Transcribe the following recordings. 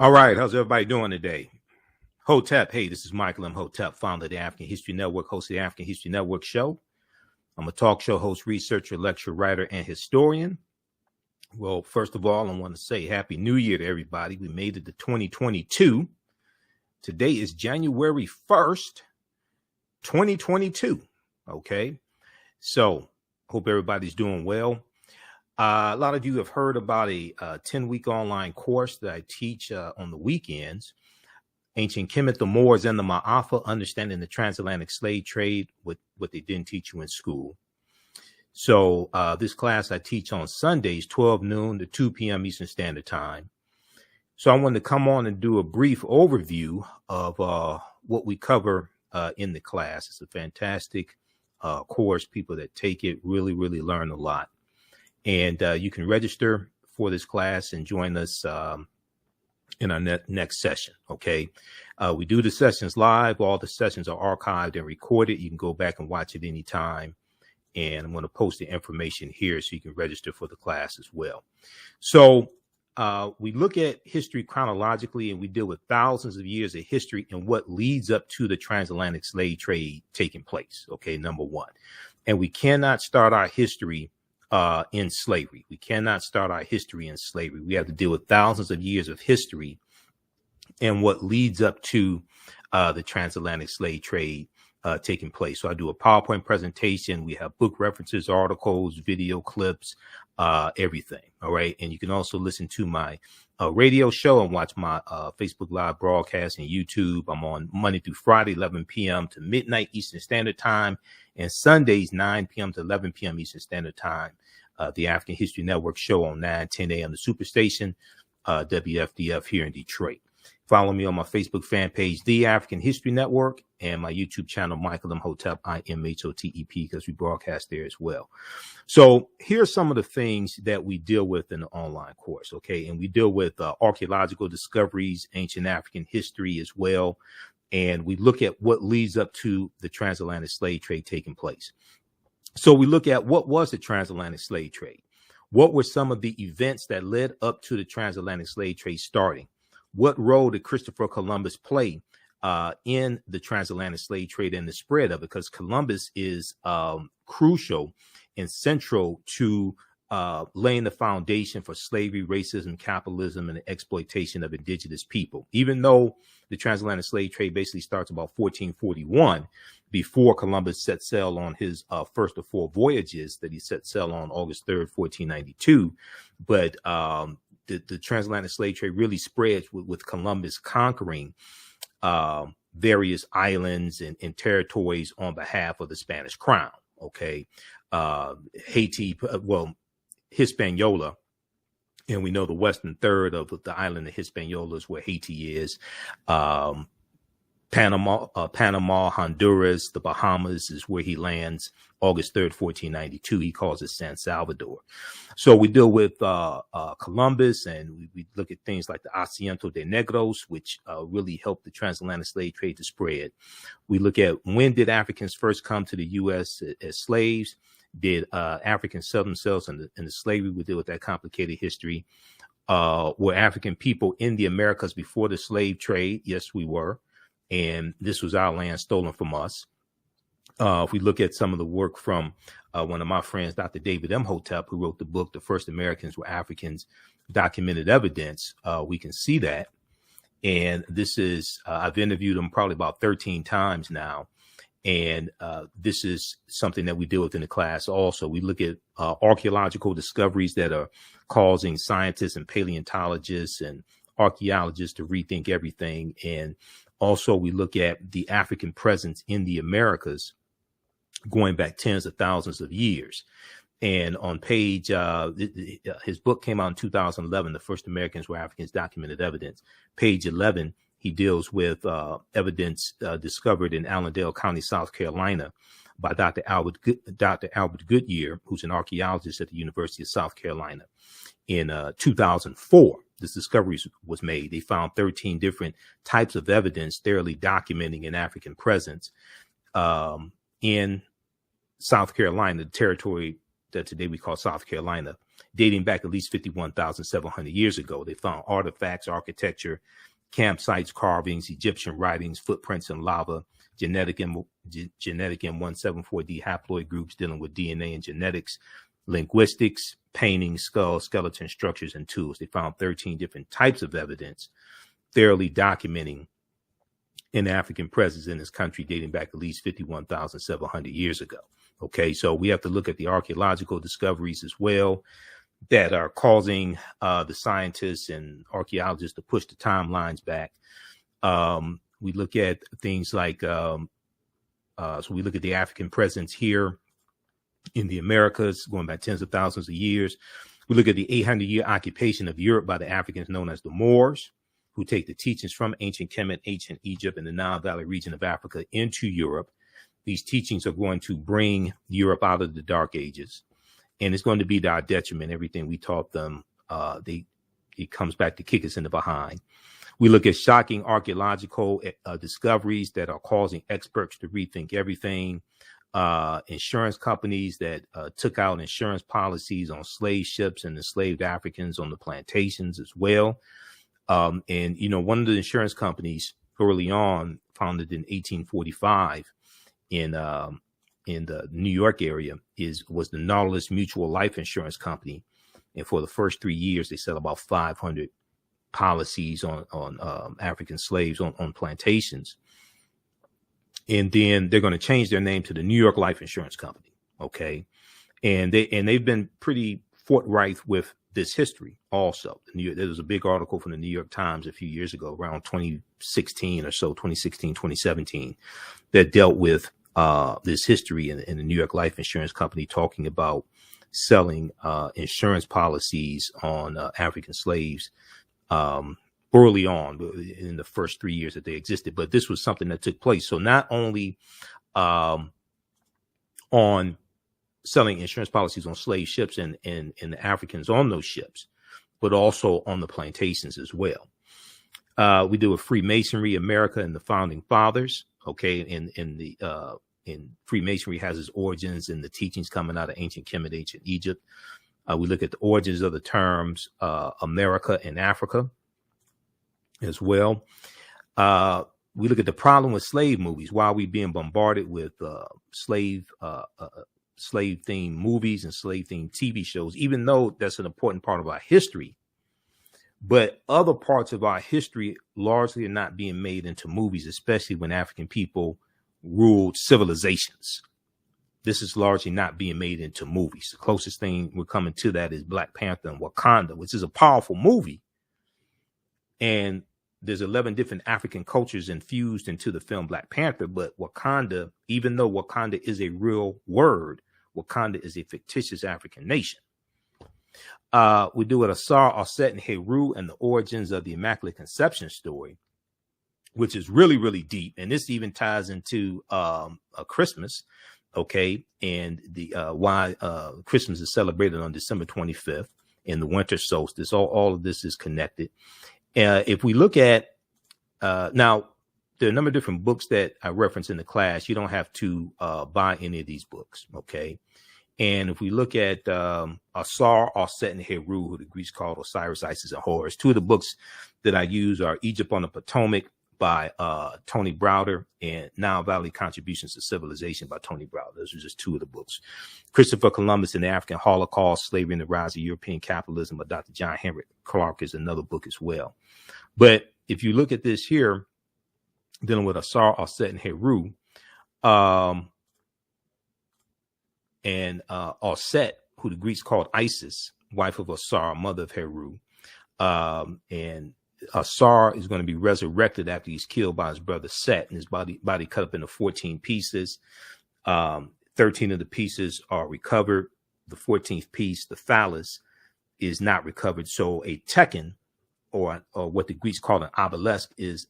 All right, how's everybody doing today? Hotep, hey, this is Michael Imhotep, founder of the African History Network, host of the African History Network show. I'm a talk show host, researcher, lecturer, writer, and historian. Well, first of all, I want to say Happy New Year to everybody. We made it to 2022. Today is January 1st, 2022. Okay, so hope everybody's doing well. A lot of you have heard about a 10-week online course that I teach on the weekends. Ancient Kemet, the Moors, and the Ma'afa, understanding the transatlantic slave trade, what they didn't teach you in school. So this class I teach on Sundays, 12 noon to 2 p.m. Eastern Standard Time. So I wanted to come on and do a brief overview of what we cover in the class. It's a fantastic course. People that take it really, really learn a lot. And you can register for this class and join us in our next session. Okay. We do the sessions live. All the sessions are archived and recorded. You can go back and watch it anytime. And I'm going to post the information here so you can register for the class as well. So we look at history chronologically, and we deal with thousands of years of history and what leads up to the transatlantic slave trade taking place. Okay. Number one. And we cannot start our history in slavery. We cannot start our history in slavery. We have to deal with thousands of years of history and what leads up to the transatlantic slave trade taking place. So I do a PowerPoint presentation. We have book references, articles, video clips, everything. All right. And you can also listen to my radio show and watch my Facebook Live broadcast and YouTube. I'm on Monday through Friday, 11 p.m. to midnight Eastern Standard Time, and Sundays, 9 p.m. to 11 p.m. Eastern Standard Time. The African History Network show on 9:10 a.m. the Superstation, WFDF here in Detroit. Follow me on my Facebook fan page, The African History Network, and my YouTube channel, Michael Imhotep, IMHOTEP, because we broadcast there as well. So here's some of the things that we deal with in the online course, okay? And we deal with archaeological discoveries, ancient African history as well. And we look at what leads up to the transatlantic slave trade taking place. So we look at what was the transatlantic slave trade? What were some of the events that led up to the transatlantic slave trade starting? What role did Christopher Columbus play in the transatlantic slave trade and the spread of it? Because Columbus is crucial and central to laying the foundation for slavery, racism, capitalism, and the exploitation of indigenous people. Even though the transatlantic slave trade basically starts about 1441, before Columbus set sail on his first of four voyages that he set sail on August 3rd, 1492. But the transatlantic slave trade really spreads with Columbus conquering various islands and territories on behalf of the Spanish crown. Okay. Haiti, Hispaniola, and we know the western third of the island of Hispaniola is where Haiti is. Panama, Honduras, the Bahamas is where he lands August 3rd, 1492. He calls it San Salvador. So we deal with Columbus, and we look at things like the Asiento de Negros, which really helped the transatlantic slave trade to spread. We look at when did Africans first come to the U.S. as slaves? Did Africans sell themselves into slavery? We deal with that complicated history. Were African people in the Americas before the slave trade? Yes, we were. And this was our land stolen from us. If we look at some of the work from one of my friends, Dr. David Imhotep, who wrote the book, The First Americans Were Africans, Documented Evidence, we can see that. And this is, I've interviewed him probably about 13 times now. And this is something that we deal with in the class also. We look at archaeological discoveries that are causing scientists and paleontologists and archaeologists to rethink everything. And also, we look at the African presence in the Americas going back tens of thousands of years. And on page, his book came out in 2011, The First Americans Were Africans, Documented Evidence. Page 11, he deals with evidence discovered in Allendale County, South Carolina, by Dr. Albert Goodyear, who's an archaeologist at the University of South Carolina. In 2004, this discovery was made. They found 13 different types of evidence thoroughly documenting an African presence in South Carolina, the territory that today we call South Carolina, dating back at least 51,700 years ago. They found artifacts, architecture, campsites, carvings, Egyptian writings, footprints in lava, genetic M174D haploid groups dealing with DNA and genetics, linguistics, paintings, skulls, skeleton structures, and tools. They found 13 different types of evidence, thoroughly documenting an African presence in this country dating back at least 51,700 years ago. Okay, so we have to look at the archaeological discoveries as well that are causing the scientists and archaeologists to push the timelines back. We look at things like, so we look at the African presence here in the Americas, going back tens of thousands of years. We look at the 800-year occupation of Europe by the Africans known as the Moors, who take the teachings from ancient Kemet, ancient Egypt, and the Nile Valley region of Africa into Europe. These teachings are going to bring Europe out of the Dark Ages, and it's going to be to our detriment. Everything we taught them, it comes back to kick us in the behind. We look at shocking archaeological discoveries that are causing experts to rethink everything. Insurance companies that took out insurance policies on slave ships and enslaved Africans on the plantations as well. And, you know, one of the insurance companies early on, founded in 1845 in the New York area, was the Nautilus Mutual Life Insurance Company. And for the first 3 years, they sell about 500 policies on African slaves on plantations. And then they're going to change their name to the New York Life Insurance Company. OK, and they've been pretty forthright with this history also. There was a big article from the New York Times a few years ago, around 2016 or so, 2016, 2017, that dealt with this history in the New York Life Insurance Company, talking about selling insurance policies on African slaves early on in the first 3 years that they existed. But this was something that took place. So not only on selling insurance policies on slave ships and the Africans on those ships, but also on the plantations as well. We do a Freemasonry, America and the Founding Fathers. Okay, and Freemasonry has its origins in the teachings coming out of ancient Kemet, ancient Egypt. We look at the origins of the terms America and Africa as well. We look at the problem with slave movies. Why are we being bombarded with slave-themed movies and slave-themed TV shows, even though that's an important part of our history? But other parts of our history largely are not being made into movies, especially when African people ruled civilizations. This is largely not being made into movies. The closest thing we're coming to that is Black Panther and Wakanda, which is a powerful movie. And there's 11 different African cultures infused into the film Black Panther. But Wakanda, even though Wakanda is a real word, Wakanda is a fictitious African nation. We do it Asar, Aset, and Heru, and the origins of the Immaculate Conception story, which is really, really deep. And this even ties into Christmas, okay, and the why Christmas is celebrated on December 25th in the winter solstice. All of this is connected. If we look at now, there are a number of different books that I reference in the class. You don't have to buy any of these books, okay? And if we look at Asar, Aset, and Heru, who the Greeks called Osiris, Isis, and Horus, two of the books that I use are Egypt on the Potomac by Tony Browder and Nile Valley Contributions to Civilization by Tony Browder. Those are just two of the books. Christopher Columbus and the African Holocaust, Slavery and the Rise of European Capitalism by Dr. John Henrik Clark is another book as well. But if you look at this here, dealing with Asar, Aset, and Heru, and Aset, who the Greeks called Isis, wife of Asar, mother of Heru, and Asar is going to be resurrected after he's killed by his brother Set, and his body cut up into 14 pieces. 13 of the pieces are recovered. The 14th piece, the phallus, is not recovered. So a tekken, or what the Greeks call an obelisk, is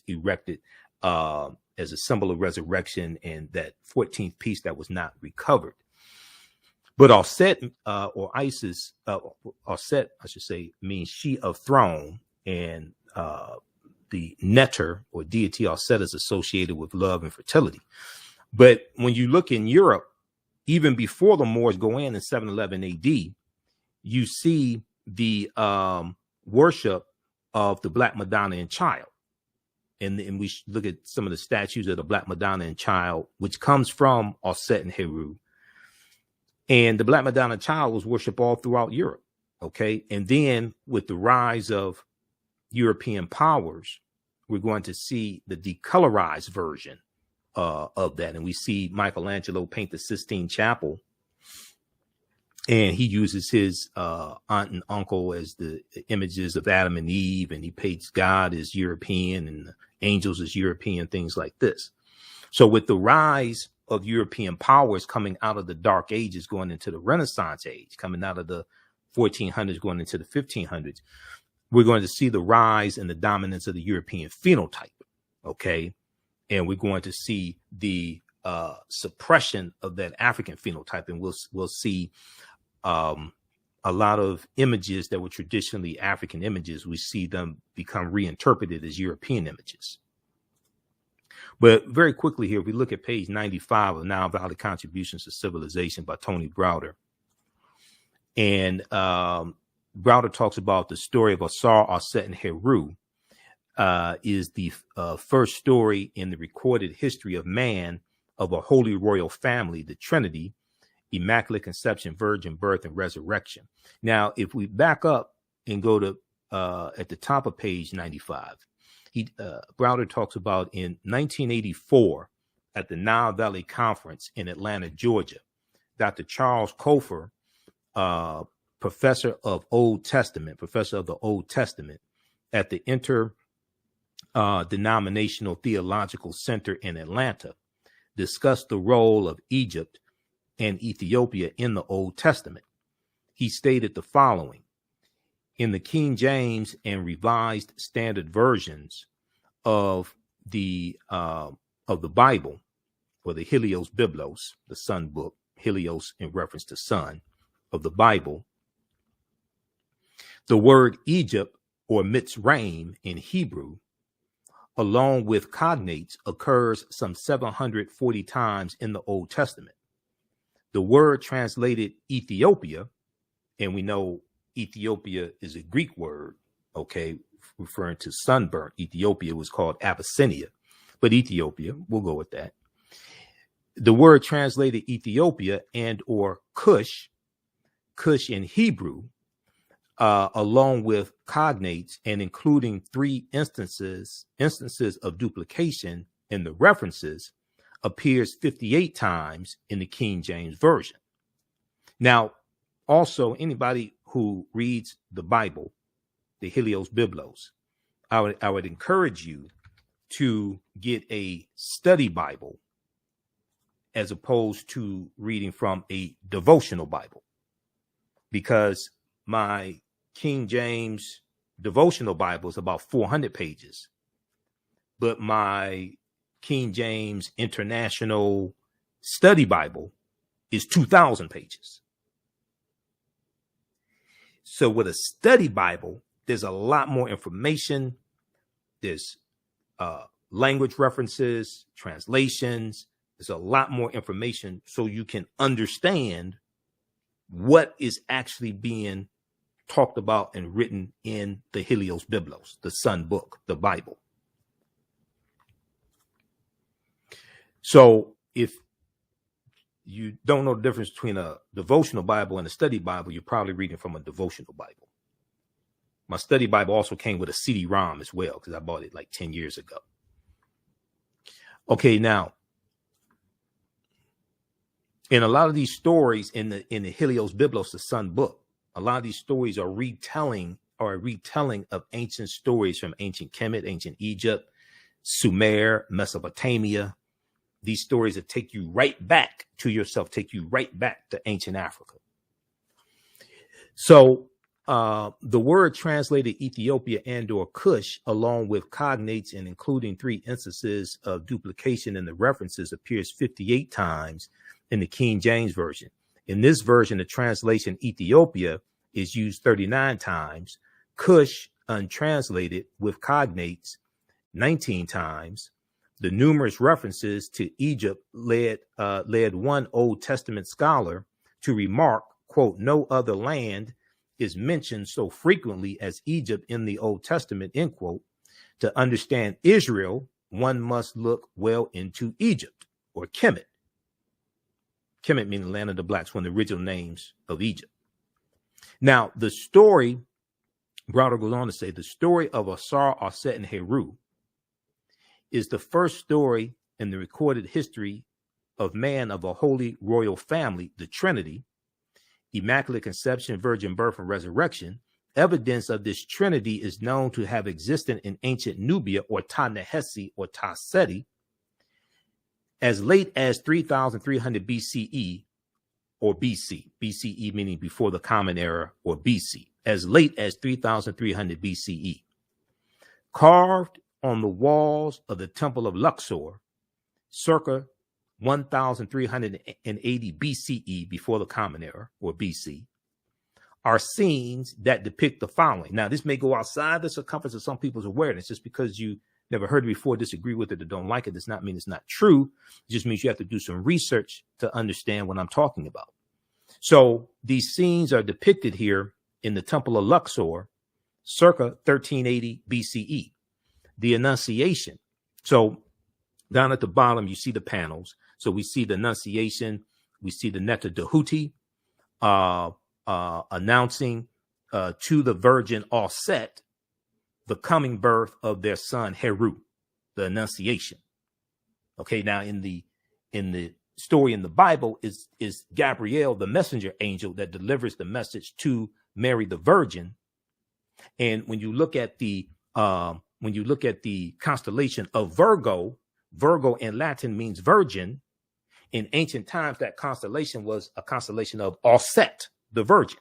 erected as a symbol of resurrection, and that 14th piece that was not recovered. But Aset, or Isis, Aset, I should say, means she of throne, and the Neter, or deity Aset, is associated with love and fertility. But when you look in Europe, even before the Moors go in 711 AD, you see the worship of the Black Madonna and Child. And we look at some of the statues of the Black Madonna and Child, which comes from Osset and Heru. And the Black Madonna and Child was worshipped all throughout Europe. Okay. And then with the rise of European powers, we're going to see the decolorized version of that. And we see Michelangelo paint the Sistine Chapel. And he uses his aunt and uncle as the images of Adam and Eve. And he paints God as European and the angels as European, things like this. So with the rise of European powers coming out of the Dark Ages, going into the Renaissance age, coming out of the 1400s, going into the 1500s, we're going to see the rise and the dominance of the European phenotype. Okay. And we're going to see the suppression of that African phenotype. And we'll see a lot of images that were traditionally African images. We see them become reinterpreted as European images. But very quickly here, if we look at page 95 of Now Valid Contributions to Civilization by Tony Browder. And Browder talks about the story of Asar, Osset, and Heru is the first story in the recorded history of man of a holy royal family, the Trinity, Immaculate Conception, Virgin Birth, and Resurrection. Now, if we back up and go to at the top of page 95, Browder talks about in 1984 at the Nile Valley Conference in Atlanta, Georgia, Dr. Charles Kofer, professor of the Old Testament at the Interdenominational Theological Center in Atlanta, discussed the role of Egypt and Ethiopia in the Old Testament. He stated the following: in the King James and Revised Standard versions of the Bible, or the Helios Biblos, the Sun book, Helios in reference to sun of the Bible, the word Egypt or Mitzrayim in Hebrew, along with cognates, occurs some 740 times in the Old Testament. The word translated Ethiopia, and we know Ethiopia is a Greek word, okay, referring to sunburnt. Ethiopia was called Abyssinia, but Ethiopia, we'll go with that. The word translated Ethiopia and or Cush in Hebrew, along with cognates and including 3 instances of duplication in the references, appears 58 times in the King James Version. Now, also, anybody who reads the Bible, the Helios Biblos, I would encourage you to get a study Bible as opposed to reading from a devotional Bible, because my King James devotional Bible is about 400 pages, but my King James International Study Bible is 2,000 pages. So with a study Bible, there's a lot more information. There's language references, translations. There's a lot more information so you can understand what is actually being talked about and written in the Helios Biblos, the Sun book, the Bible. So if you don't know the difference between a devotional Bible and a study Bible, you're probably reading from a devotional Bible. My study Bible also came with a CD-ROM as well, because I bought it like 10 years ago. Okay, now, in a lot of these stories in the Helios Biblos, the Sun book, a lot of these stories are a retelling of ancient stories from ancient Kemet, ancient Egypt, Sumer, Mesopotamia. These stories that take you right back to yourself, take you right back to ancient Africa. So the word translated Ethiopia and or Cush, along with cognates and including 3 instances of duplication in the references, appears 58 times in the King James Version. In this version, the translation Ethiopia is used 39 times, Cush untranslated with cognates 19 times. The numerous references to Egypt led one Old Testament scholar to remark, quote, no other land is mentioned so frequently as Egypt in the Old Testament, end quote, to understand Israel, one must look well into Egypt, or Kemet. Kemet meaning the land of the blacks, one of the original names of Egypt. Now, the story, Browder goes on to say, the story of Asar, Aset, and Heru is the first story in the recorded history of man of a holy royal family, the Trinity, Immaculate Conception, Virgin Birth, and Resurrection. Evidence of this Trinity is known to have existed in ancient Nubia, or Ta-Nehesi, or Ta-Seti, as late as 3,300 BCE, or BC. BCE meaning before the Common Era, or BC, as late as 3,300 BCE. Carved on the walls of the Temple of Luxor, circa 1,380 BCE, before the Common Era, or BC, are scenes that depict the following. Now, this may go outside the circumference of some people's awareness. Just because you never heard it before, disagree with it, or don't like it, does not mean it's not true. It just means you have to do some research to understand what I'm talking about. So these scenes are depicted here in the Temple of Luxor, circa 1380 BCE. The Annunciation. So down at the bottom, you see the panels. So we see the Annunciation. We see the Netta Dehuti, announcing to the Virgin Aset the coming birth of their son Heru, the Annunciation. Okay, now in the story in the Bible is Gabriel, the messenger angel that delivers the message to Mary the Virgin. And when you look at the constellation of Virgo, Virgo in Latin means virgin. In ancient times, that constellation was a constellation of Aset, the Virgin.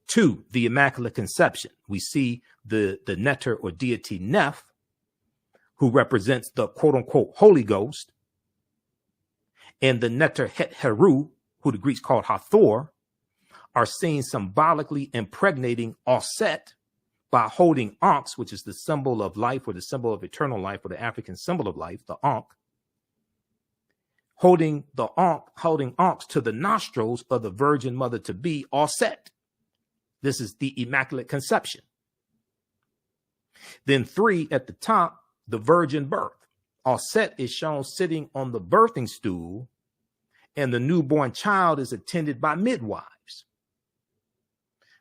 2, the Immaculate Conception. We see the Neter or deity Neph, who represents the quote unquote Holy Ghost, and the Neter Het Heru, who the Greeks called Hathor, are seen symbolically impregnating Aset by holding Ankhs, which is the symbol of life, or the symbol of eternal life, or the African symbol of life, the Ankh, holding Ankhs to the nostrils of the Virgin Mother to be Aset. This is the Immaculate Conception. Then 3 at the top, the Virgin Birth. Aset is shown sitting on the birthing stool, and the newborn child is attended by midwives.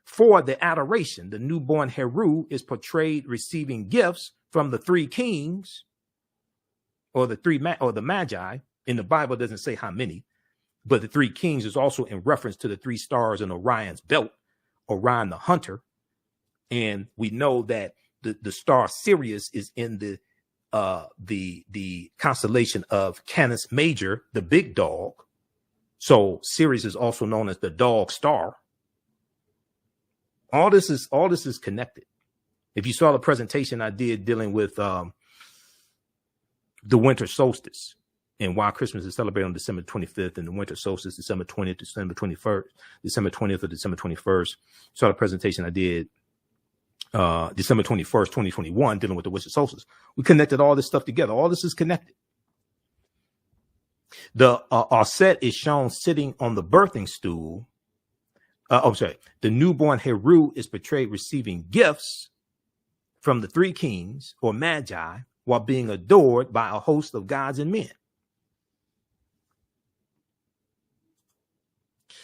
4, the Adoration. The newborn Heru is portrayed receiving gifts from the 3 kings, or the Magi. In the Bible, it doesn't say how many, but the 3 kings is also in reference to the 3 stars in Orion's belt, Orion the hunter. And we know that the star Sirius is in the constellation of Canis Major, the big dog. So Sirius is also known as the dog star. All this is connected. If you saw the presentation I did dealing with the winter solstice and why Christmas is celebrated on December 25th and the winter solstice December 20th, December 21st, December 20th or December 21st. Saw the presentation I did December 21st, 2021, dealing with the winter solstice. We connected all this stuff together. All this is connected. The Aset is shown sitting on the birthing stool. The newborn Heru is portrayed receiving gifts from the 3 kings or Magi while being adored by a host of gods and men.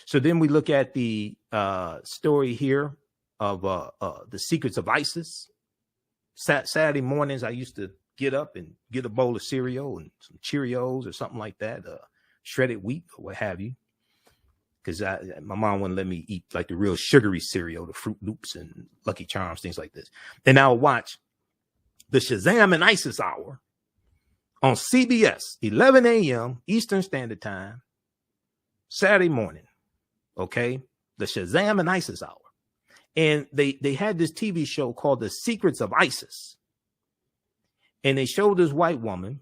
So then we look at the story here of the secrets of Isis. Saturday mornings, I used to get up and get a bowl of cereal and some Cheerios or something like that, shredded wheat or what have you, because my mom wouldn't let me eat like the real sugary cereal, the Fruit Loops and Lucky Charms, things like this. And I would watch the Shazam and Isis Hour on CBS, 11 a.m. Eastern Standard Time, Saturday morning. Okay, the Shazam and Isis Hour. And they had this TV show called The Secrets of Isis. And they showed this white woman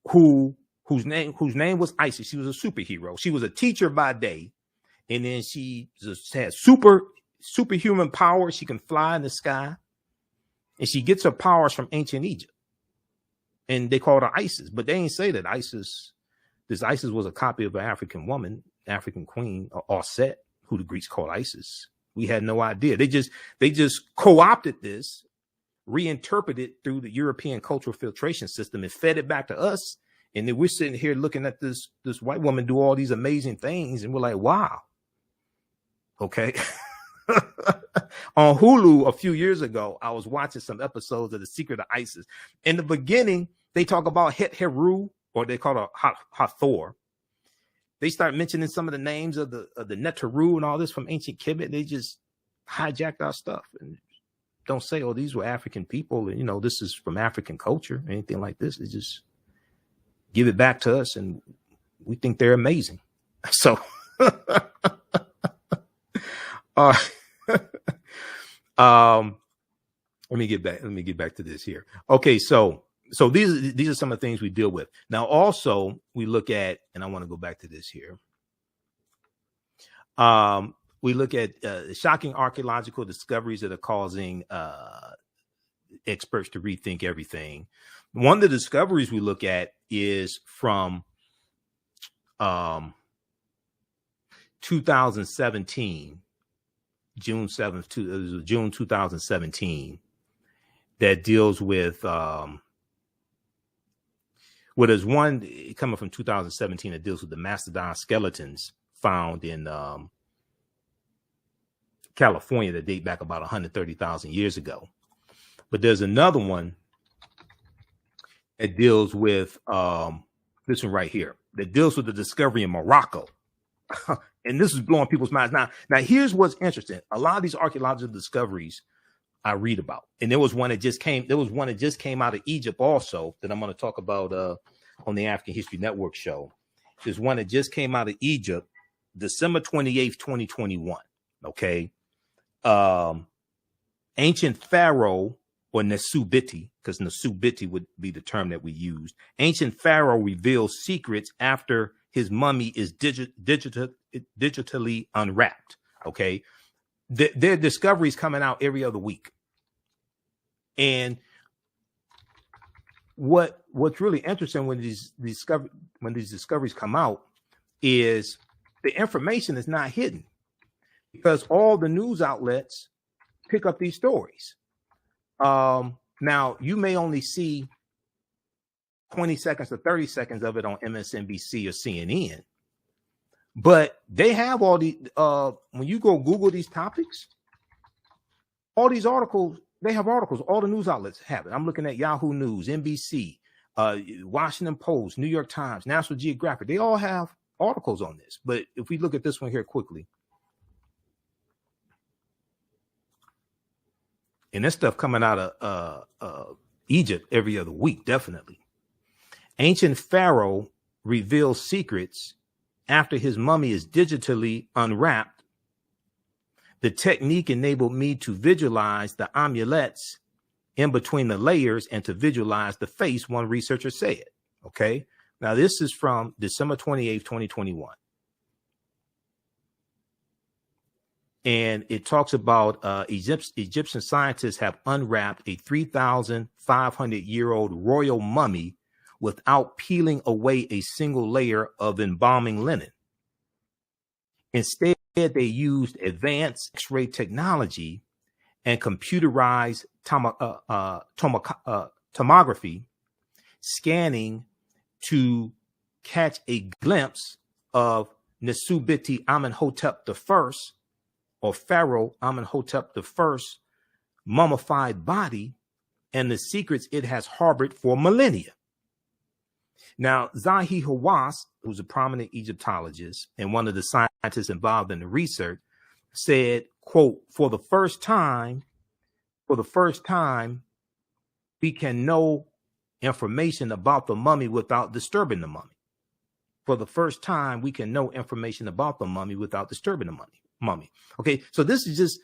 whose name was Isis. She was a superhero. She was a teacher by day. And then she just had superhuman powers. She can fly in the sky. And she gets her powers from ancient Egypt. And they called her Isis. But they ain't say that this Isis was a copy of an African woman, African queen, Aset, who the Greeks called Isis. We had no idea. They just co-opted this, reinterpreted it through the European cultural filtration system and fed it back to us. And then we're sitting here looking at this white woman do all these amazing things, and we're like, wow. Okay. On Hulu a few years ago, I was watching some episodes of The Secret of Isis. In the beginning, they talk about Het-Heru, or they call it Hathor. They start mentioning some of the names of the Neteru and all this from ancient Kemet. They just hijacked our stuff and don't say, oh, these were African people, and this is from African culture, anything like this. They just give it back to us, and we think they're amazing. So let me get back to this here. Okay, so these are some of the things we deal with. Now, also, we look at, and I want to go back to this here. We look at shocking archaeological discoveries that are causing experts to rethink everything. One of the discoveries we look at is from 2017, June 7th, June 2017, that deals with there's one coming from 2017 that deals with the mastodon skeletons found in California that date back about 130,000 years ago. But there's another one that deals with this one right here, that deals with the discovery in Morocco. And this is blowing people's minds. Now, here's what's interesting. A lot of these archaeological discoveries I read about, and there was one that just came out of Egypt also that I'm going to talk about on the African History Network show. There's one that just came out of Egypt, December 28th, 2021. Okay. Ancient Pharaoh, or Nesubiti, because Nesubiti would be the term that we used. Ancient Pharaoh reveals secrets after his mummy is digitally unwrapped. Okay. Their discoveries coming out every other week. And what's really interesting when these discoveries come out is the information is not hidden, because all the news outlets pick up these stories. Now, you may only see 20 seconds or 30 seconds of it on MSNBC or CNN, but they have all the when you go Google these topics, all these articles, they have articles. All the news outlets have it. I'm looking at Yahoo News, NBC, Washington Post, New York Times, National Geographic. They all have articles on this. But if we look at this one here quickly, and this stuff coming out of Egypt every other week, definitely. Ancient Pharaoh reveals secrets after his mummy is digitally unwrapped. The technique enabled me to visualize the amulets in between the layers and to visualize the face, one researcher said. Okay. Now, this is from December 28th, 2021. And it talks about Egyptian scientists have unwrapped a 3,500-year-old royal mummy without peeling away a single layer of embalming linen. Instead, they used advanced X-ray technology and computerized tomography scanning to catch a glimpse of Nesubiti Amenhotep I, or Pharaoh Amenhotep I, mummified body and the secrets it has harbored for millennia. Now, Zahi Hawass, who's a prominent Egyptologist and one of the scientists involved in the research, said, quote, for the first time, we can know information about the mummy without disturbing the mummy. For the first time, we can know information about the mummy without disturbing the mummy. Okay, so this is just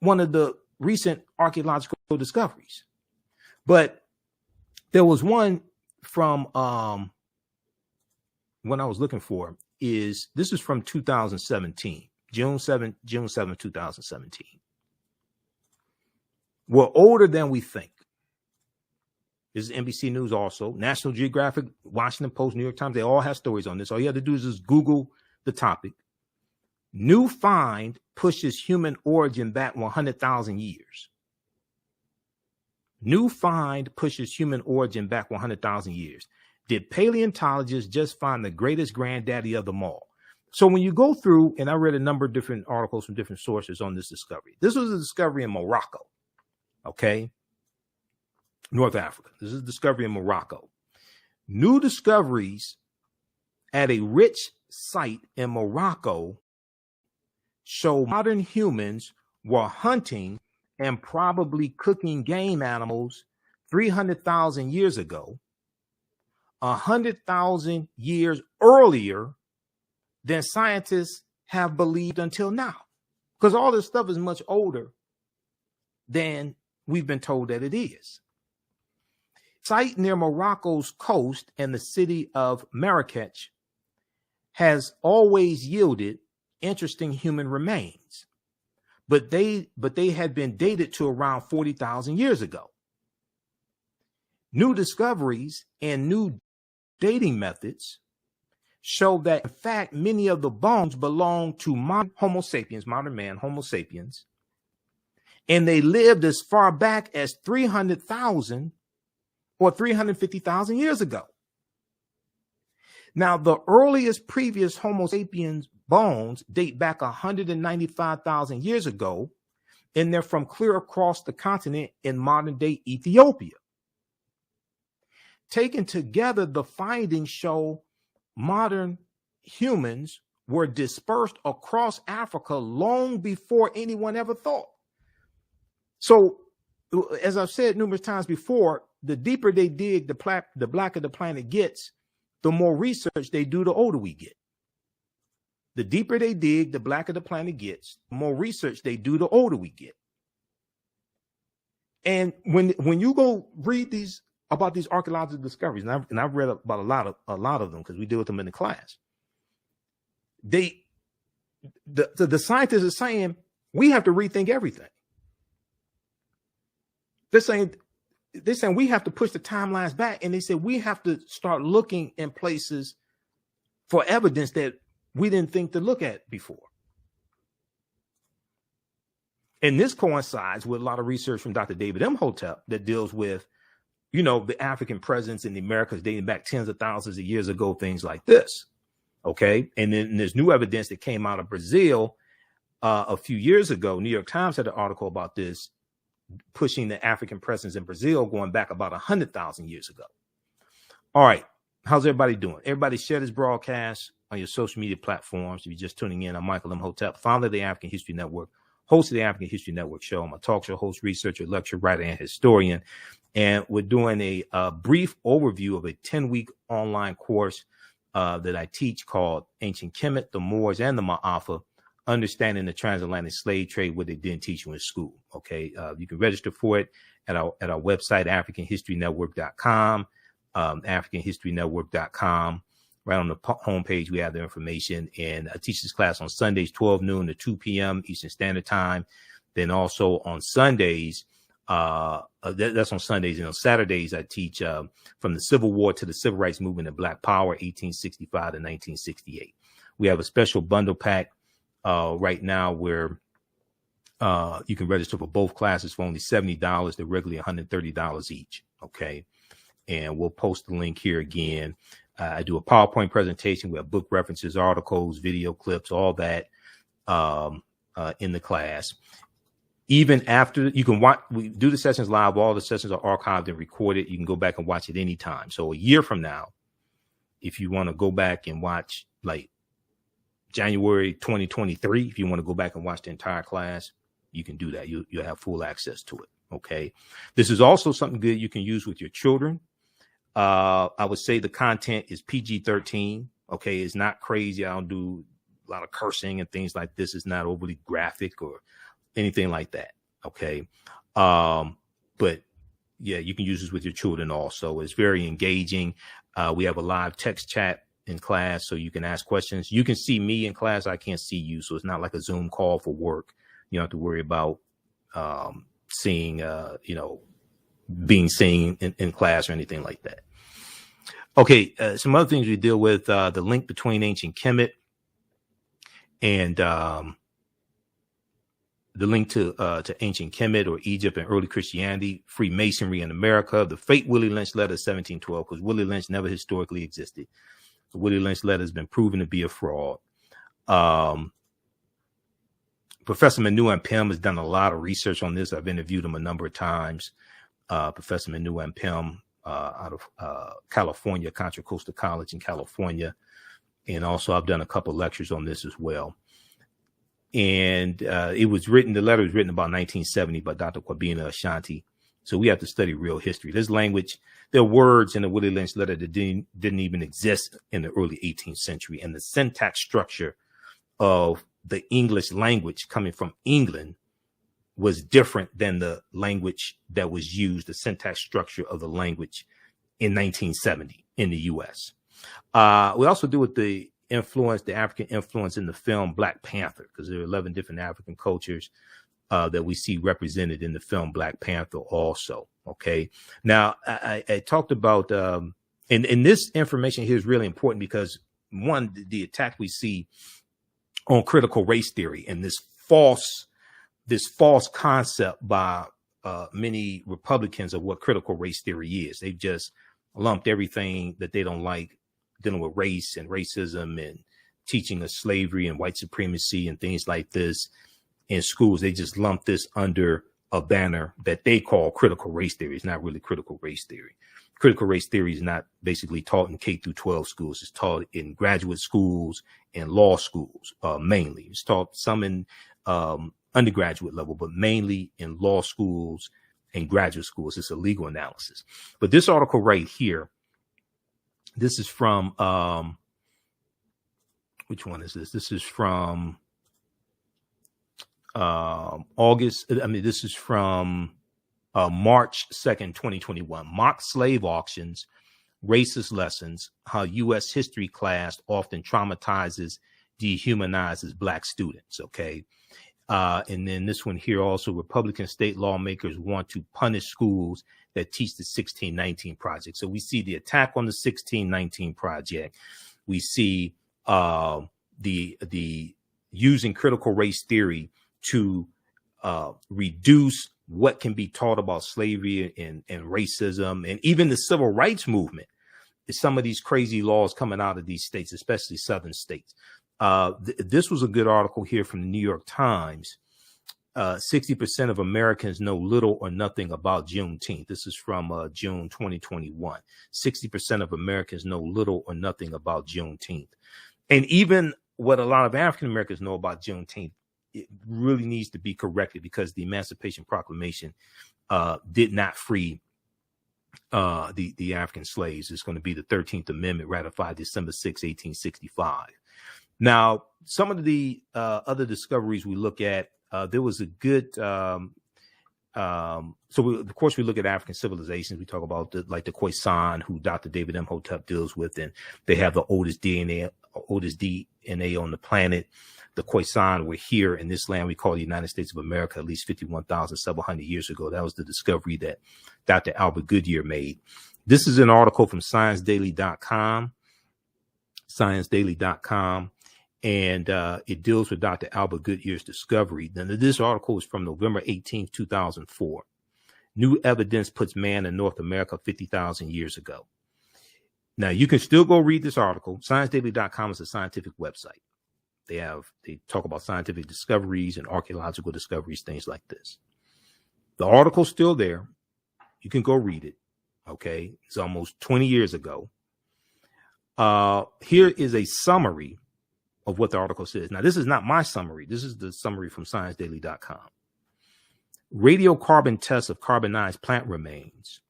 one of the recent archaeological discoveries. But there was one from when I was looking for this is from 2017, June 7, 2017. We're older than we think. This is NBC News also, National Geographic, Washington Post, New York Times. They all have stories on this. All you have to do is just Google the topic. New find pushes human origin back 100,000 years. New find pushes human origin back 100,000 years. Did paleontologists just find the greatest granddaddy of them all? So when you go through, and I read a number of different articles from different sources on this discovery. This was a discovery in Morocco, okay? North Africa. This is a discovery in Morocco. New discoveries at a rich site in Morocco show modern humans were hunting and probably cooking game animals 300,000 years ago, 100,000 years earlier than scientists have believed until now. Because all this stuff is much older than we've been told that it is. Site near Morocco's coast and the city of Marrakech has always yielded interesting human remains, but they had been dated to around 40,000 years ago. New discoveries and new dating methods show that, in fact, many of the bones belong to modern Homo sapiens, modern man, Homo sapiens, and they lived as far back as 300,000 or 350,000 years ago. Now, the earliest previous Homo sapiens bones date back 195,000 years ago, and they're from clear across the continent in modern-day Ethiopia. Taken together, the findings show modern humans were dispersed across Africa long before anyone ever thought. So, as I've said numerous times before, the deeper they dig, the blacker the planet gets, the more research they do, the older we get. The deeper they dig, the blacker the planet gets, the more research they do, the older we get. And when you go read about these archaeological discoveries, and I've read about a lot of them because we deal with them in the class, the scientists are saying we have to rethink everything. They're saying we have to push the timelines back, and they said we have to start looking in places for evidence that we didn't think to look at before. And this coincides with a lot of research from Dr. David Imhotep that deals with, the African presence in the Americas dating back tens of thousands of years ago, things like this. Okay. And then there's new evidence that came out of Brazil a few years ago. New York Times had an article about this, pushing the African presence in Brazil going back about 100,000 years ago. All right. How's everybody doing? Everybody share this broadcast on your social media platforms. If you're just tuning in, I'm Michael Imhotep, founder of the African History Network, host of the African History Network show. I'm a talk show host, researcher, lecturer, writer, and historian. And we're doing a brief overview of a 10-week online course that I teach called Ancient Kemet, the Moors, and the Ma'afa, Understanding the Transatlantic Slave Trade, what they didn't teach you in school. Okay. You can register for it at our website, AfricanHistoryNetwork.com, AfricanHistoryNetwork.com. Right on the homepage, we have the information. And I teach this class on Sundays, 12 noon to 2 p.m. Eastern Standard Time. Then also on Sundays, that's on Sundays. And on Saturdays, I teach from the Civil War to the Civil Rights Movement and Black Power, 1865 to 1968. We have a special bundle pack right now where you can register for both classes for only $70. They're regularly $130 each. Okay. And we'll post the link here again. I do a PowerPoint presentation. We have book references, articles, video clips, all that in the class. Even after you can watch, we do the sessions live. All the sessions are archived and recorded. You can go back and watch it anytime. So a year from now, if you want to go back and watch like January 2023, if you want to go back and watch the entire class, you can do that. You'll have full access to it. Okay. This is also something good you can use with your children. I would say the content is PG-13. Okay. It's not crazy. I don't do a lot of cursing and things like this. It's not overly graphic or anything like that. Okay. But yeah, you can use this with your children also. It's very engaging. We have a live text chat in class, so you can ask questions. You can see me in class. I can't see you. So it's not like a Zoom call for work. You don't have to worry about seeing, being seen in class or anything like that. Okay, some other things we deal with, the link between ancient Kemet And the link to ancient Kemet or Egypt and early Christianity, Freemasonry in America, the fake Willie Lynch letter 1712, because Willie Lynch never historically existed. The Willie Lynch letter has been proven to be a fraud. Professor Manu Pym has done a lot of research on this. I've interviewed him a number of times. Professor Manu Pym out of California, Contra Costa College in California. And also I've done a couple lectures on this as well. And the letter was written about 1970 by Dr. Kwabena Ashanti. So we have to study real history. There's language, there are words in the Willie Lynch letter that didn't even exist in the early 18th century. And the syntax structure of the English language coming from England was different than the language that was used, the syntax structure of the language in 1970 in the US. We also do with the African influence in the film Black Panther, because there are 11 different African cultures that we see represented in the film Black Panther also. Okay. Now I talked about, and this information here is really important because one, the attack we see on critical race theory and this false concept by many Republicans of what critical race theory is. They've just lumped everything that they don't like dealing with race and racism and teaching of slavery and white supremacy and things like this in schools. They just lump this under a banner that they call critical race theory. It's not really critical race theory. Critical race theory is not basically taught in K through 12 schools. It's taught in graduate schools and law schools, mainly. It's taught some in undergraduate level, but mainly in law schools and graduate schools. It's a legal analysis. But this article right here, this is from, which one is this? This is from August. This is from March 2nd, 2021. Mock slave auctions, racist lessons, how U.S. history class often traumatizes, dehumanizes Black students. Okay. And then this one here also, Republican state lawmakers want to punish schools that teach the 1619 project. So we see the attack on the 1619 project. We see the using critical race theory to reduce what can be taught about slavery and racism and even the civil rights movement. Is some of these crazy laws coming out of these states, especially southern states. This was a good article here from the New York Times. 60% of Americans know little or nothing about Juneteenth. This is from June 2021. 60% of Americans know little or nothing about Juneteenth. And even what a lot of African Americans know about Juneteenth, it really needs to be corrected because the Emancipation Proclamation did not free the African slaves. It's going to be the 13th Amendment ratified December 6, 1865. Now, some of the other discoveries we look at, there was a good, of course, we look at African civilizations. We talk about the Khoisan, who Dr. David Imhotep deals with, and they have the oldest DNA on the planet. The Khoisan were here in this land we call the United States of America at least 51,700 years ago. That was the discovery that Dr. Albert Goodyear made. This is an article from ScienceDaily.com. And it deals with Dr. Albert Goodyear's discovery. Now, this article is from November 18, 2004. New evidence puts man in North America 50,000 years ago. Now, you can still go read this article. ScienceDaily.com is a scientific website. They talk about scientific discoveries and archaeological discoveries, things like this. The article's still there. You can go read it. Okay. It's almost 20 years ago. Here is a summary of what the article says. Now, this is not my summary. This is the summary from ScienceDaily.com. Radiocarbon tests of carbonized plant remains,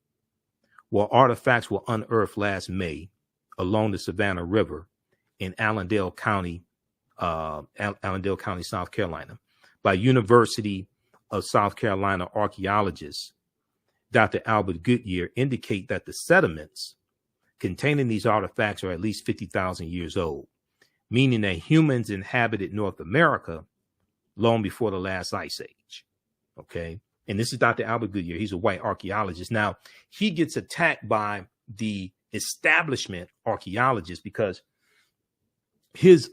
while artifacts were unearthed last May along the Savannah River in Allendale County, South Carolina, by University of South Carolina archaeologist Dr. Albert Goodyear, indicate that the sediments containing these artifacts are at least 50,000 years old, meaning that humans inhabited North America long before the last ice age. Okay. And this is Dr. Albert Goodyear. He's a white archaeologist. Now, he gets attacked by the establishment archaeologists because his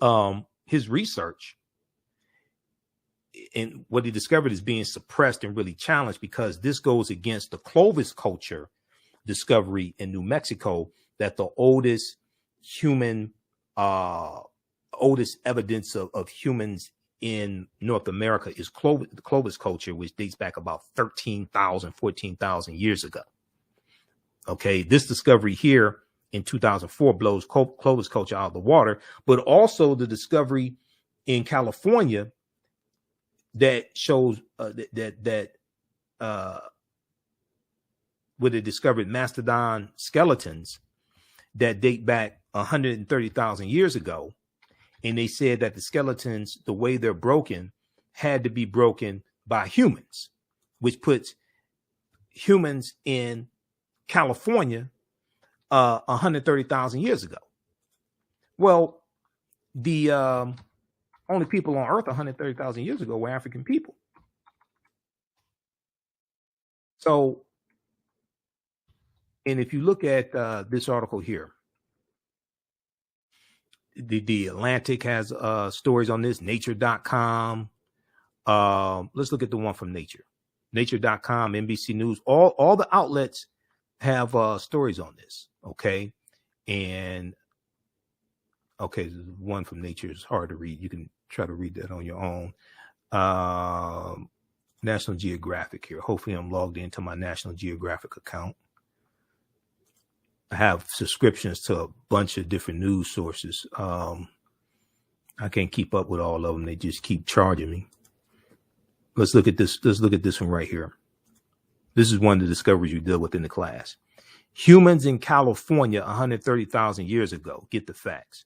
research and what he discovered is being suppressed and really challenged, because this goes against the Clovis culture discovery in New Mexico, that the oldest human, oldest evidence of humans in North America is the Clovis culture, which dates back about 13,000, 14,000 years ago. Okay, this discovery here in 2004 blows Clovis culture out of the water, but also the discovery in California that shows that where they discovered mastodon skeletons that date back 130,000 years ago. And they said that the skeletons, the way they're broken, had to be broken by humans, which puts humans in California 130,000 years ago. Well, the only people on Earth 130,000 years ago were African people. So, and if you look at this article here, the Atlantic has stories on this, nature.com. Let's look at the one from Nature. Nature.com, NBC News, all the outlets have stories on this. Okay. And okay, one from Nature is hard to read. You can try to read that on your own. National Geographic here. Hopefully I'm logged into my National Geographic account. I have subscriptions to a bunch of different news sources. I can't keep up with all of them. They just keep charging me. Let's look at this. Let's look at this one right here. This is one of the discoveries you deal with in the class. Humans in California 130,000 years ago. Get the facts.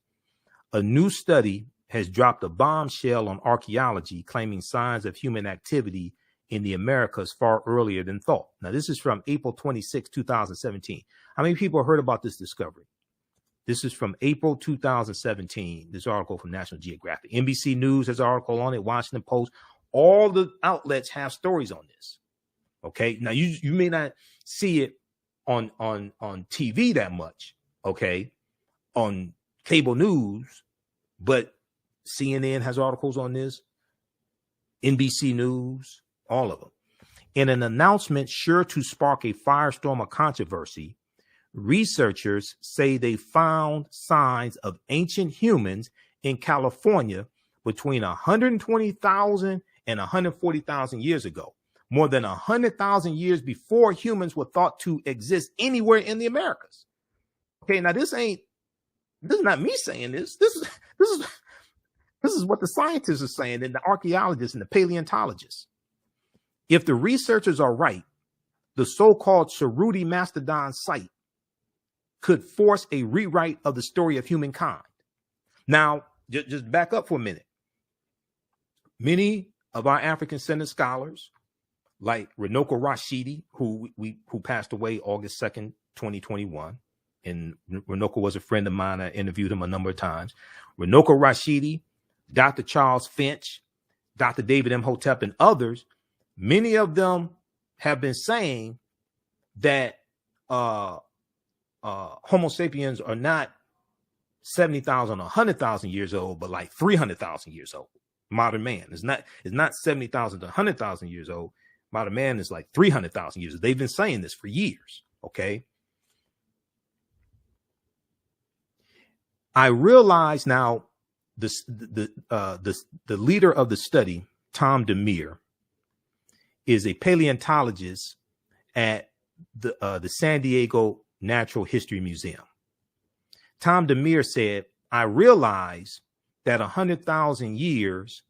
A new study has dropped a bombshell on archaeology, claiming signs of human activity in the Americas far earlier than thought. Now, this is from April 26, 2017. How many people heard about this discovery? This is from April 2017. This article from National Geographic. NBC News has an article on it. Washington Post. All the outlets have stories on this. Okay. Now, you may not see it on TV that much. Okay. On cable news, but CNN has articles on this. NBC News. All of them. In an announcement sure to spark a firestorm of controversy, researchers say they found signs of ancient humans in California between 120,000 and 140,000 years ago, more than 100,000 years before humans were thought to exist anywhere in the Americas. Okay, now this is not me saying this. This is what the scientists are saying, and the archaeologists and the paleontologists. If the researchers are right, the so-called Cerruti Mastodon site could force a rewrite of the story of humankind. Now, just back up for a minute. Many of our African-centered scholars, like Runoko Rashidi, who passed away August 2nd, 2021, and Runoko was a friend of mine. I interviewed him a number of times. Runoko Rashidi, Dr. Charles Finch, Dr. David Imhotep, and others, many of them have been saying that Homo sapiens are not 70,000 or 100,000 years old, but like 300,000 years old. Modern man is not 70,000 to 100,000 years old. Modern man is like 300,000 years old. They've been saying this for years. Okay. I realize now the leader of the study, Tom Demir, is a paleontologist at the San Diego Natural History Museum. Tom Demir said, I realize that 100,000 years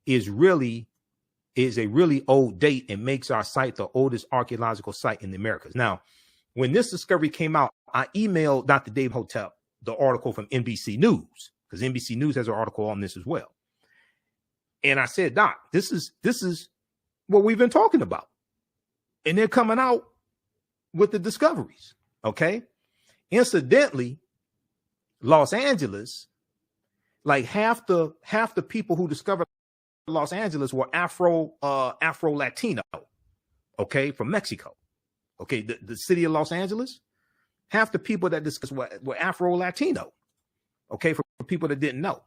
is a really old date and makes our site the oldest archaeological site in the Americas. Now, when this discovery came out, I emailed Dr. Dave Hotep the article from NBC News, because NBC News has an article on this as well. And I said, Doc, this is what we've been talking about. And they're coming out with the discoveries. Okay. Incidentally, Los Angeles, like half the people who discovered Los Angeles were Afro Latino. Okay. From Mexico. Okay. The city of Los Angeles, half the people that discussed were Afro Latino. Okay. For people that didn't know.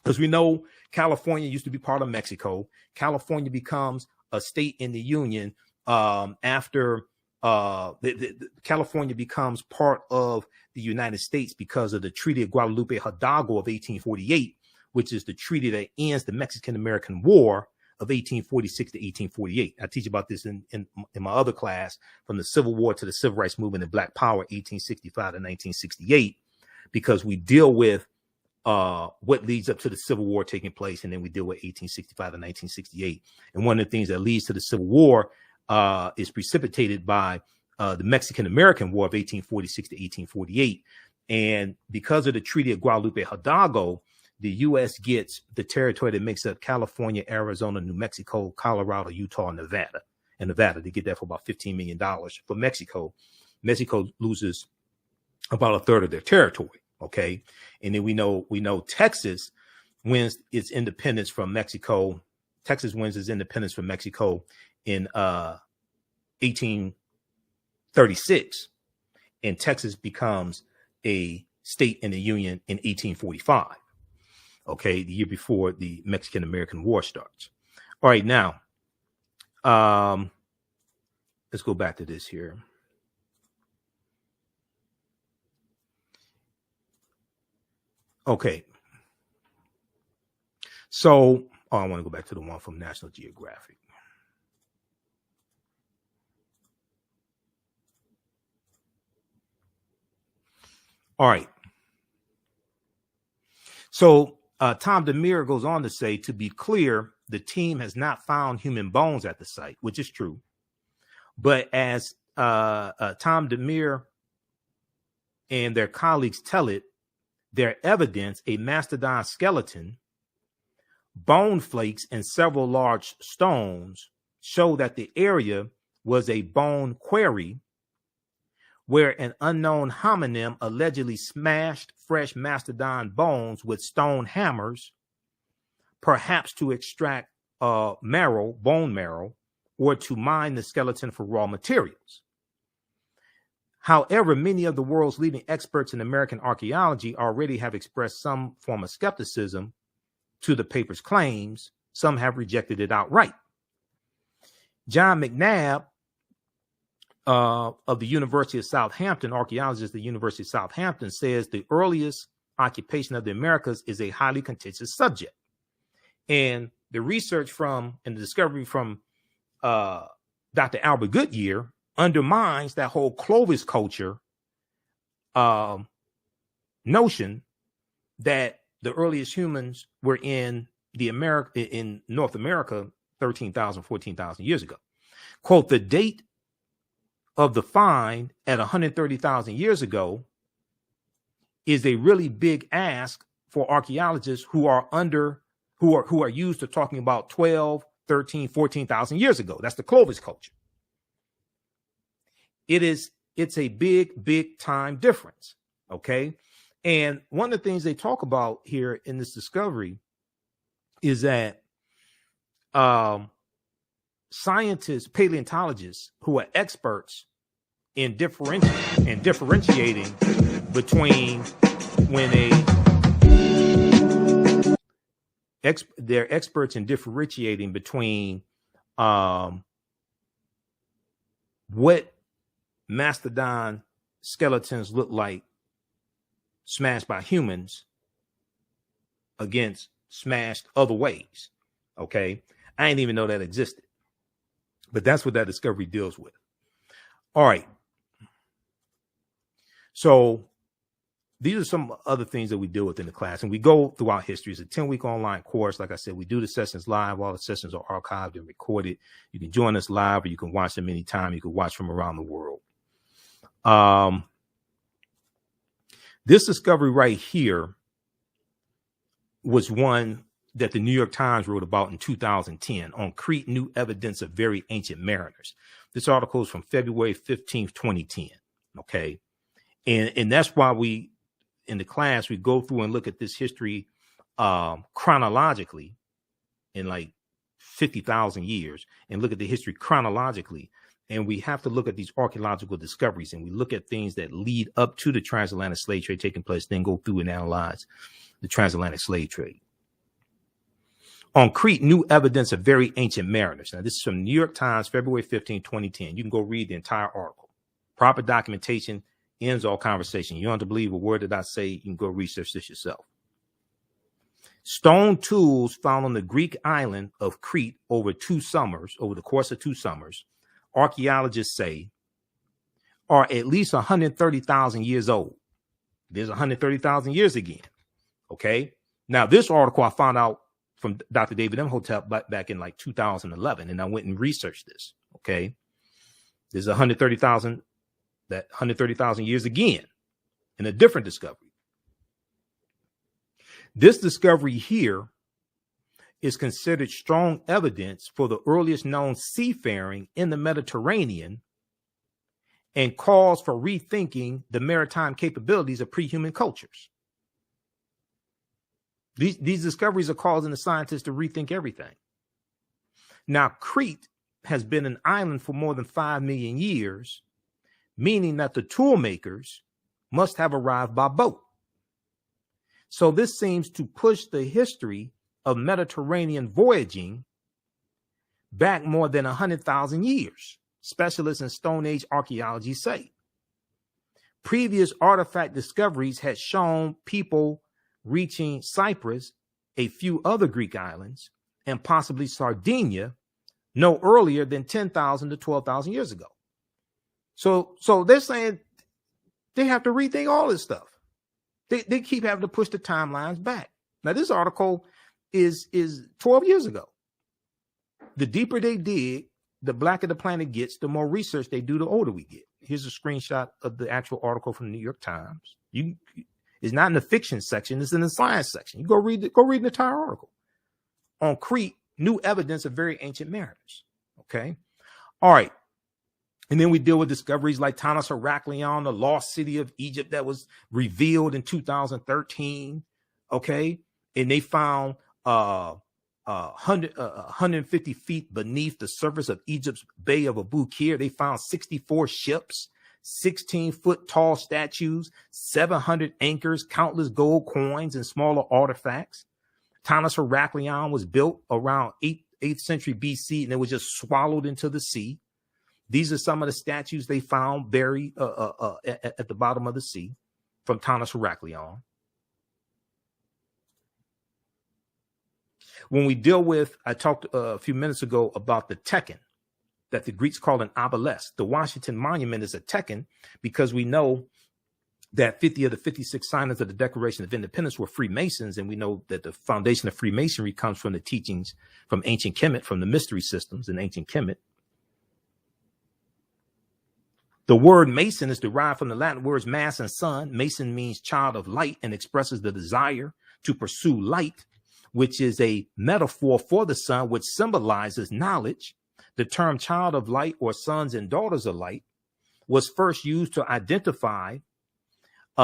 Because we know California used to be part of Mexico. California becomes a state in the Union after California becomes part of the United States because of the Treaty of Guadalupe Hidalgo of 1848, which is the treaty that ends the Mexican-American War of 1846 to 1848. I teach about this in my other class, from the Civil War to the Civil Rights Movement and Black Power, 1865 to 1968, because we deal with what leads up to the Civil War taking place, and then we deal with 1865 to 1968. And one of the things that leads to the Civil War is precipitated by the Mexican-American War of 1846 to 1848. And because of the Treaty of Guadalupe Hidalgo, the U.S. gets the territory that makes up California, Arizona, New Mexico, Colorado, Utah, and Nevada. And Nevada, they get that for about $15 million. For Mexico, Mexico loses about a third of their territory. Okay. And then we know Texas wins its independence from Mexico. Texas wins its independence from Mexico in 1836. And Texas becomes a state in the Union in 1845. Okay, the year before the Mexican-American War starts. All right, now, let's go back to this here. Okay. So, I want to go back to the one from National Geographic. All right. So, Tom DeMere goes on to say, to be clear, the team has not found human bones at the site, which is true. But as Tom DeMere and their colleagues tell it, their evidence, a mastodon skeleton, bone flakes, and several large stones show that the area was a bone quarry where an unknown hominin allegedly smashed fresh mastodon bones with stone hammers, perhaps to extract bone marrow, or to mine the skeleton for raw materials. However, many of the world's leading experts in American archaeology already have expressed some form of skepticism to the paper's claims. Some have rejected it outright. John McNabb of the University of Southampton, archaeologist at the University of Southampton, says the earliest occupation of the Americas is a highly contentious subject. And the research from and the discovery from Dr. Albert Goodyear undermines that whole Clovis culture notion that the earliest humans were in North America 13,000, 14,000 years ago. Quote, the date of the find at 130,000 years ago is a really big ask for archaeologists who are used to talking about 12, 13, 14,000 years ago. That's the Clovis culture. It's a big time difference. Okay. And one of the things they talk about here in this discovery is that scientists, paleontologists who are experts in differentiating between they're experts in differentiating between what mastodon skeletons look like smashed by humans against smashed other ways. Okay. I didn't even know that existed, but that's what that discovery deals with. All right. So these are some other things that we deal with in the class, and we go throughout history. It's a 10-week online course. Like I said, we do the sessions live. All the sessions are archived and recorded. You can join us live, or you can watch them anytime. You can watch from around the world. This discovery right here was one that the New York Times wrote about in 2010 on Crete, new evidence of very ancient mariners. This article is from February 15th, 2010. Okay. And that's why we, in the class, we go through and look at this history chronologically in like 50,000 years, and look at the history chronologically. And we have to look at these archaeological discoveries, and we look at things that lead up to the transatlantic slave trade taking place, then go through and analyze the transatlantic slave trade. On Crete, new evidence of very ancient mariners. Now, this is from New York Times, February 15, 2010. You can go read the entire article. Proper documentation ends all conversation. You don't have to believe a word that I say. You can go research this yourself. Stone tools found on the Greek island of Crete over the course of 2 summers, archaeologists say, are at least 130,000 years old. There's 130,000 years again. Okay. Now, this article I found out from Dr. David Imhotep back in like 2011, and I went and researched this. Okay. There's 130,000 years again in a different discovery. This discovery here is considered strong evidence for the earliest known seafaring in the Mediterranean and calls for rethinking the maritime capabilities of pre-human cultures. These discoveries are causing the scientists to rethink everything. Now, Crete has been an island for more than 5 million years, meaning that the tool makers must have arrived by boat. So this seems to push the history of Mediterranean voyaging back more than 100,000 years, specialists in Stone Age archaeology say. Previous artifact discoveries had shown people reaching Cyprus, a few other Greek islands, and possibly Sardinia no earlier than 10,000 to 12,000 years ago. So they're saying they have to rethink all this stuff. They keep having to push the timelines back. Now, this article is 12 years ago. The deeper they dig, the blacker the planet gets, the more research they do, the older we get. Here's a screenshot of the actual article from the New York Times. It's not in the fiction section, it's in the science section. You go read the entire article. On Crete, new evidence of very ancient mariners. Okay. All right. And then we deal with discoveries like Tanis Heraklion, the lost city of Egypt that was revealed in 2013. Okay. And they found 150 feet beneath the surface of Egypt's Bay of Abu Qir. They found 64 ships, 16-foot tall statues, 700 anchors, countless gold coins, and smaller artifacts. Tanis Heraklion was built around 8th century BC, and it was just swallowed into the sea. These are some of the statues they found buried at the bottom of the sea from Tanis Heraklion. When we deal with, I talked a few minutes ago about the Tekken that the Greeks called an obelisk. The Washington Monument is a Tekken because we know that 50 of the 56 signers of the Declaration of Independence were Freemasons, and we know that the foundation of Freemasonry comes from the teachings from ancient Kemet, from the mystery systems in ancient Kemet. The word Mason is derived from the Latin words mass and sun. Mason means child of light and expresses the desire to pursue light, which is a metaphor for the sun, which symbolizes knowledge. The term child of light or sons and daughters of light was first used to identify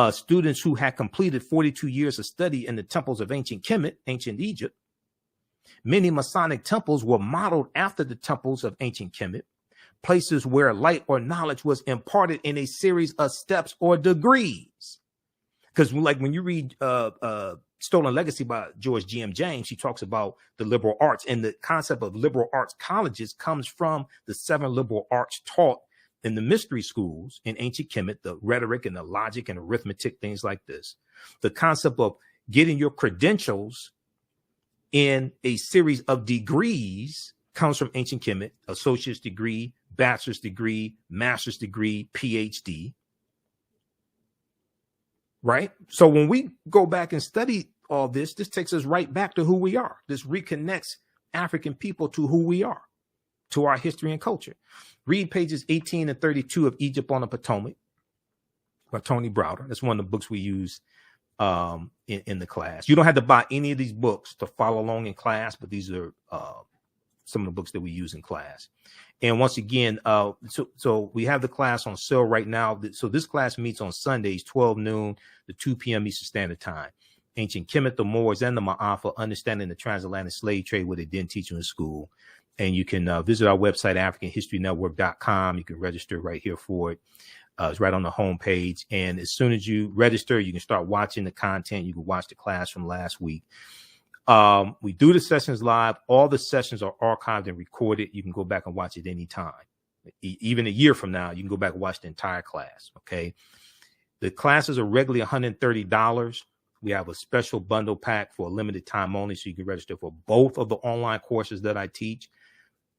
students who had completed 42 years of study in the temples of ancient Kemet, ancient Egypt. Many Masonic temples were modeled after the temples of ancient Kemet, places where light or knowledge was imparted in a series of steps or degrees. Because like when you read Stolen Legacy by George G.M. James, he talks about the liberal arts, and the concept of liberal arts colleges comes from the 7 liberal arts taught in the mystery schools in ancient Kemet, the rhetoric and the logic and arithmetic, things like this. The concept of getting your credentials in a series of degrees comes from ancient Kemet: associate's degree, bachelor's degree, master's degree, PhD. Right? So when we go back and study all this, this takes us right back to who we are. This reconnects African people to who we are, to our history and culture. Read pages 18 and 32 of Egypt on the Potomac by Tony Browder. That's one of the books we use in the class. You don't have to buy any of these books to follow along in class, but these are some of the books that we use in class. And once again, so we have the class on sale right now. So this class meets on Sundays, 12 noon to 2 p.m. Eastern Standard Time. Ancient Kemet, the Moors, and the Ma'afa, understanding the transatlantic slave trade, what they didn't teach you in school. And you can visit our website, AfricanHistoryNetwork.com. You can register right here for it. It's right on the homepage. And as soon as you register, you can start watching the content. You can watch the class from last week. We do the sessions live. All the sessions are archived and recorded. You can go back and watch it anytime. Even a year from now, you can go back and watch the entire class. Okay. The classes are regularly $130. We have a special bundle pack for a limited time only, so you can register for both of the online courses that I teach.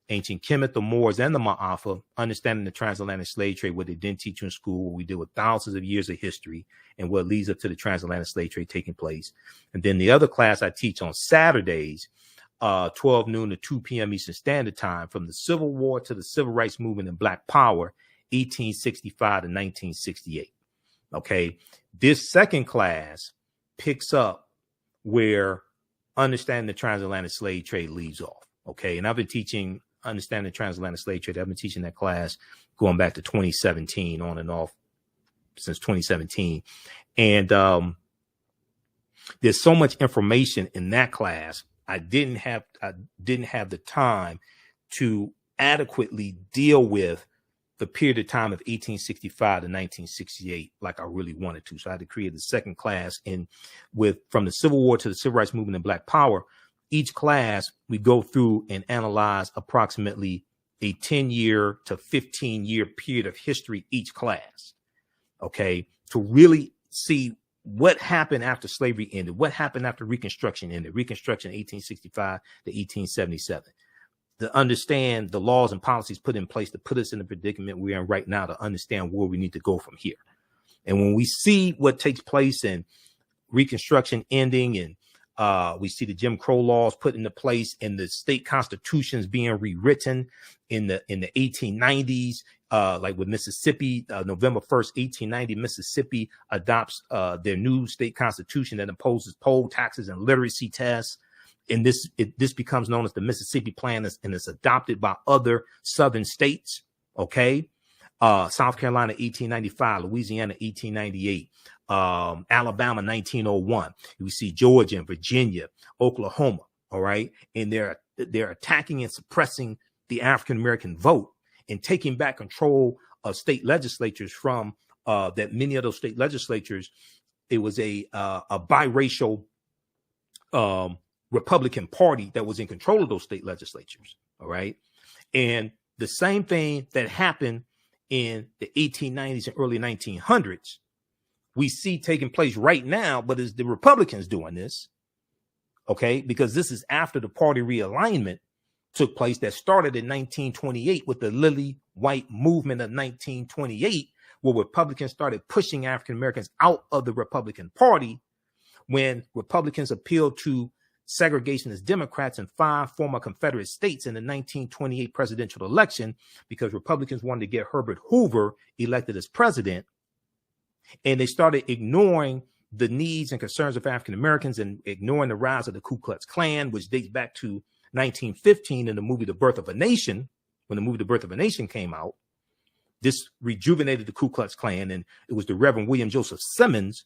Ancient Kemet, the Moors, and the Ma'afa, Understanding the Transatlantic Slave Trade, what they didn't teach you in school, where we deal with thousands of years of history and what leads up to the transatlantic slave trade taking place. And then the other class I teach on Saturdays, 12 noon to 2 p.m. Eastern Standard Time, from the Civil War to the Civil Rights Movement and Black Power, 1865 to 1968. Okay. This second class picks up where Understanding the Transatlantic Slave Trade leaves off. Okay. And I've been teaching Understanding the Transatlantic Slave Trade. I've been teaching that class going back to 2017, on and off since 2017. And there's so much information in that class. I didn't have the time to adequately deal with the period of time of 1865 to 1968 like I really wanted to. So I had to create a second class. And from the Civil War to the Civil Rights Movement and Black Power, each class we go through and analyze approximately a 10-year to 15-year period of history each class. Okay, to really see what happened after slavery ended, what happened after Reconstruction ended, Reconstruction 1865 to 1877. To understand the laws and policies put in place to put us in the predicament we're in right now, to understand where we need to go from here. And when we see what takes place in Reconstruction ending, and we see the Jim Crow laws put into place and the state constitutions being rewritten in the 1890s, like with Mississippi, November 1st, 1890, Mississippi adopts their new state constitution that imposes poll taxes and literacy tests. And this becomes known as the Mississippi Plan, and it's adopted by other southern states. Okay. South Carolina, 1895, Louisiana, 1898, Alabama, 1901. We see Georgia and Virginia, Oklahoma. All right. And they're attacking and suppressing the African-American vote and taking back control of state legislatures from that many of those state legislatures. It was a biracial Republican Party that was in control of those state legislatures. All right. And the same thing that happened in the 1890s and early 1900s, we see taking place right now, but it's the Republicans doing this. Okay. Because this is after the party realignment took place that started in 1928 with the Lily White movement of 1928, where Republicans started pushing African Americans out of the Republican Party when Republicans appealed to segregationist Democrats in 5 former Confederate states in the 1928 presidential election, because Republicans wanted to get Herbert Hoover elected as president. And they started ignoring the needs and concerns of African Americans and ignoring the rise of the Ku Klux Klan, which dates back to 1915 in the movie The Birth of a Nation. When the movie The Birth of a Nation came out, this rejuvenated the Ku Klux Klan. And it was the Reverend William Joseph Simmons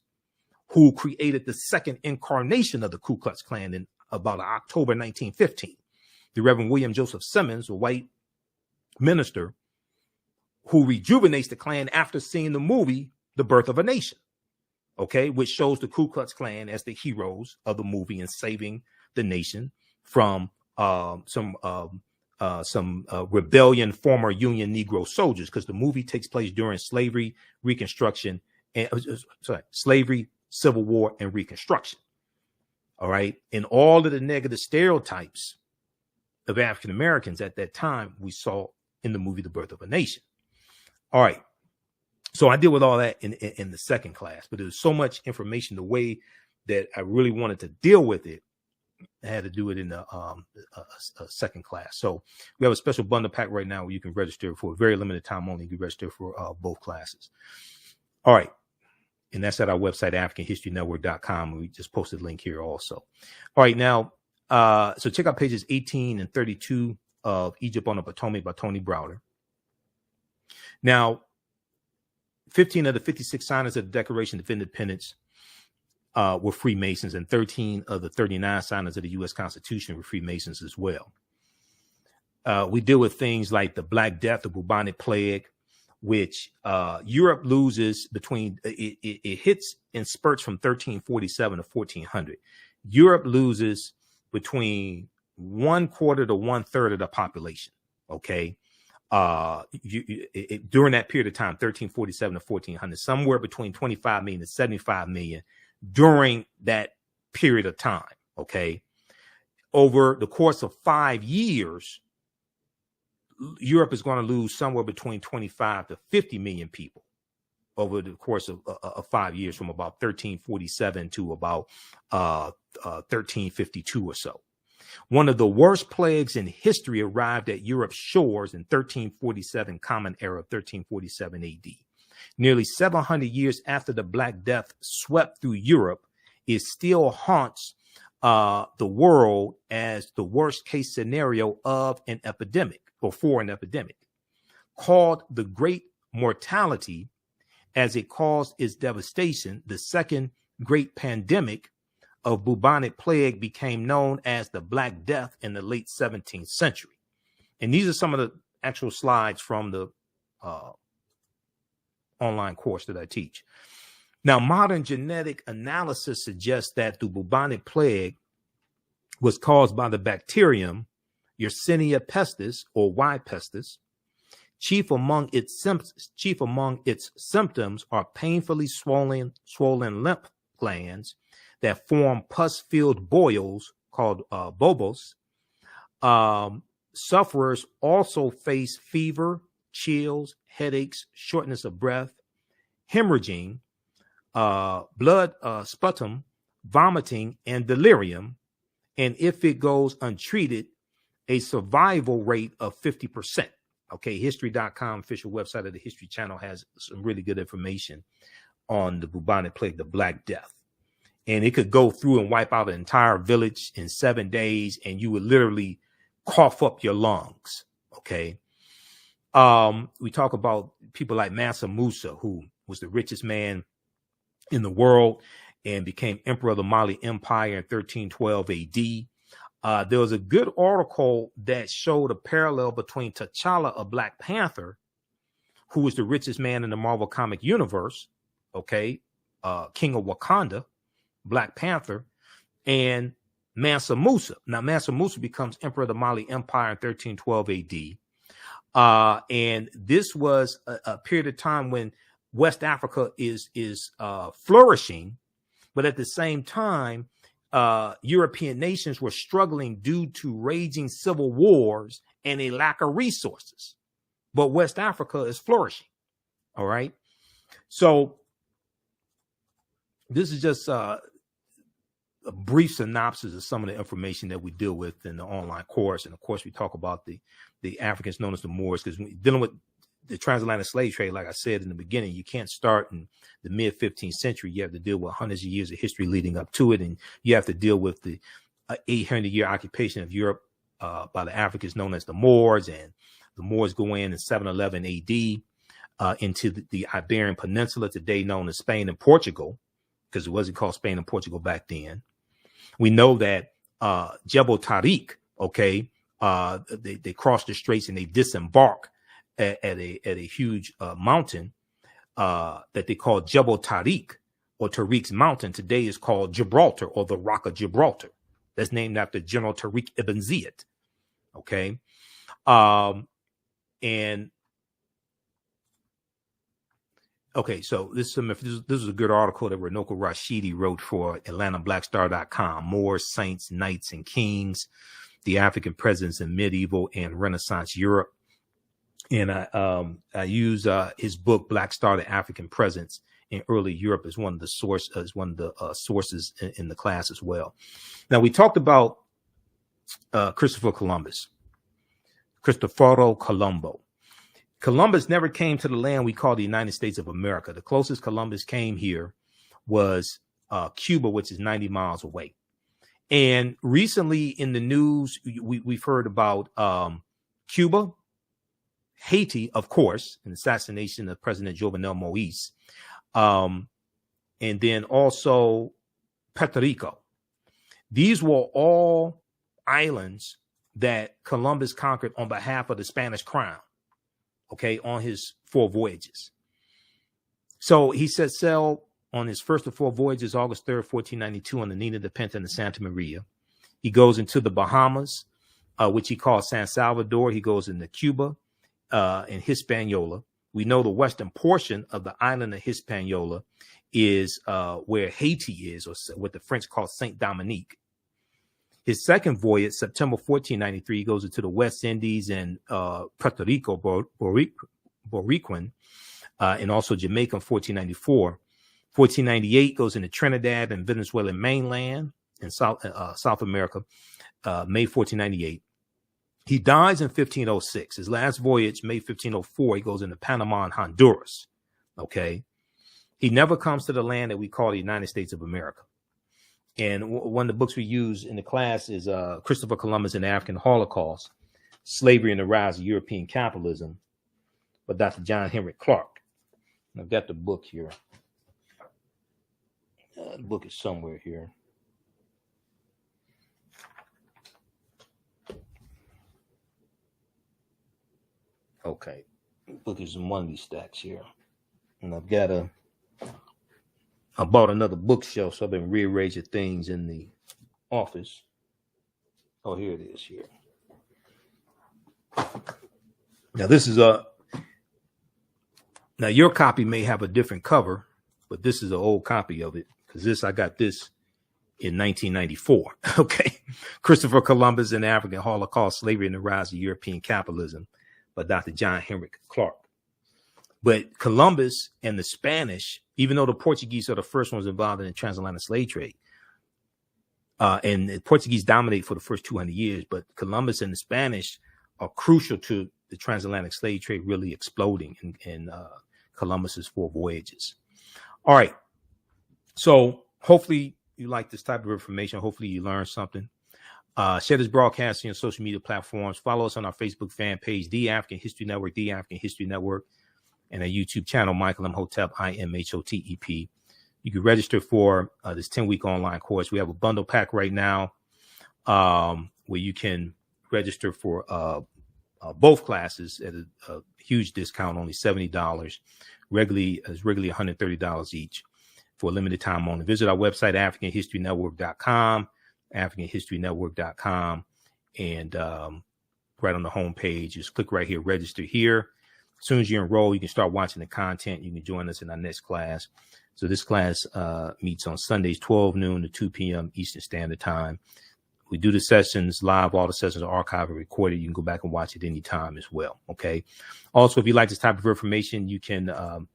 who created the second incarnation of the Ku Klux Klan in about October 1915. The Reverend William Joseph Simmons, a white minister, who rejuvenates the Klan after seeing the movie The Birth of a Nation, okay, which shows the Ku Klux Klan as the heroes of the movie and saving the nation from some rebellion, former Union Negro soldiers, because the movie takes place during slavery, Reconstruction, and slavery, Civil War, and Reconstruction. All right. And all of the negative stereotypes of African Americans at that time we saw in the movie The Birth of a Nation. All right. So I deal with all that in the second class, but there's so much information, the way that I really wanted to deal with it, I had to do it in the second class. So we have a special bundle pack right now where you can register for a very limited time only. You can register for both classes. All right. And that's at our website, AfricanHistoryNetwork.com. We just posted a link here also. All right. Now, so check out pages 18 and 32 of Egypt on the Potomac by Tony Browder. Now, 15 of the 56 signers of the Declaration of Independence were Freemasons, and 13 of the 39 signers of the U.S. Constitution were Freemasons as well. We deal with things like the Black Death, the bubonic plague, which Europe loses between, it hits in spurts from 1347 to 1400. Europe loses between 1/4 to 1/3 of the population. Okay. During that period of time, 1347 to 1400, somewhere between 25 million to 75 million during that period of time. Okay. Over the course of 5 years, Europe is going to lose somewhere between 25 to 50 million people over the course of 5 years, from about 1347 to about 1352 or so. One of the worst plagues in history arrived at Europe's shores in 1347, Common Era of 1347 AD. Nearly 700 years after the Black Death swept through Europe, it still haunts the world as the worst case scenario of an epidemic, or for an epidemic. Called the Great Mortality, as it caused its devastation, the second great pandemic of bubonic plague became known as the Black Death in the late 17th century. And these are some of the actual slides from the online course that I teach. Now, modern genetic analysis suggests that the bubonic plague was caused by the bacterium Yersinia pestis, or Y. pestis. Chief among its symptoms are painfully swollen lymph glands that form pus-filled boils called bobos. Sufferers also face fever, chills, headaches, shortness of breath, hemorrhaging, blood sputum, vomiting, and delirium. And if it goes untreated, a survival rate of 50%. Okay, history.com, official website of the History Channel, has some really good information on the bubonic plague, the Black Death. And it could go through and wipe out an entire village in 7 days, and you would literally cough up your lungs. Okay. We talk about people like Mansa Musa, who was the richest man in the world and became emperor of the Mali Empire in 1312 AD. There was a good article that showed a parallel between T'Challa of Black Panther, who was the richest man in the Marvel comic universe, okay, King of Wakanda, Black Panther, and Mansa Musa. Now, Mansa Musa becomes emperor of the Mali Empire in 1312 AD. And this was a period of time when West Africa is flourishing, but at the same time, European nations were struggling due to raging civil wars and a lack of resources. But West Africa is flourishing. All right. So this is just a brief synopsis of some of the information that we deal with in the online course. And of course, we talk about the Africans known as the Moors, because dealing with the transatlantic slave trade, like I said in the beginning, you can't start in the mid 15th century. You have to deal with hundreds of years of history leading up to it. And you have to deal with the 800-year occupation of Europe by the Africans known as the Moors. And the Moors go in 711 AD into the Iberian Peninsula, today known as Spain and Portugal, because it wasn't called Spain and Portugal back then. We know that Jebel Tariq, okay, they cross the straits and they disembark at a huge mountain that they call Jebel Tariq, or Tariq's mountain. Today is called Gibraltar, or the Rock of Gibraltar. That's named after General Tariq ibn Ziyad. Okay. Okay, so this is a good article that Renoko Rashidi wrote for AtlantaBlackStar.com. Moors, Saints, Knights, and Kings, the African Presence in Medieval and Renaissance Europe. And I use his book Black Star: The African Presence in Early Europe as one of the sources in the class as well. Now, we talked about Cristoforo Colombo. Columbus never came to the land we call the United States of America. The closest Columbus came here was Cuba, which is 90 miles away. And recently in the news, we've heard about Cuba, Haiti, of course, an assassination of President Jovenel Moise, and then also Puerto Rico. These were all islands that Columbus conquered on behalf of the Spanish crown, okay, on his 4 voyages. So he set sail on his first of 4 voyages, August 3rd, 1492, on the Nina de Pinta and the Santa Maria. He goes into the Bahamas, which he calls San Salvador. He goes into Cuba and Hispaniola. We know the western portion of the island of Hispaniola is where Haiti is, or what the French call Saint Dominique. His second voyage, September 1493, he goes into the West Indies and Puerto Rico, Boricuan, and also Jamaica in 1494. 1498 goes into Trinidad and Venezuelan mainland in South America, May 1498. He dies in 1506. His last voyage, May 1504, he goes into Panama and Honduras. Okay. He never comes to the land that we call the United States of America. And one of the books we use in the class is Christopher Columbus and the African Holocaust, Slavery and the Rise of European Capitalism by Dr. John Henry Clark. And I've got the book here. The book is somewhere here. Okay, book is in one of these stacks here, and I bought another bookshelf, so I've been rearranging things in the office. Oh, here it is here. Now this is now your copy may have a different cover, but this is an old copy of it because I got this in 1994. Okay, Christopher Columbus and the African Holocaust, Slavery and the Rise of European Capitalism by Dr. John Henry Clark. But Columbus and the Spanish, even though the Portuguese are the first ones involved in the transatlantic slave trade, and the Portuguese dominate for the first 200 years, but Columbus and the Spanish are crucial to the transatlantic slave trade really exploding in Columbus's 4 voyages. All right. So hopefully you like this type of information. Hopefully you learned something. Share this broadcast on social media platforms. Follow us on our Facebook fan page, The African History Network, The African History Network, and our YouTube channel, Michael Imhotep, IMHOTEP. You can register for this 10-week online course. We have a bundle pack right now where you can register for both classes at a huge discount, only $70. Regularly $130 each for a limited time only. Visit our website, AfricanHistoryNetwork.com. AfricanHistoryNetwork.com, and right on the home page, just click right here, register here. As soon as you enroll, you can start watching the content. You can join us in our next class. So this class meets on Sundays, 12 noon to 2 p.m. Eastern Standard Time. We do the sessions live. All the sessions are archived and recorded. You can go back and watch it anytime as well. Okay. Also, if you like this type of information, you can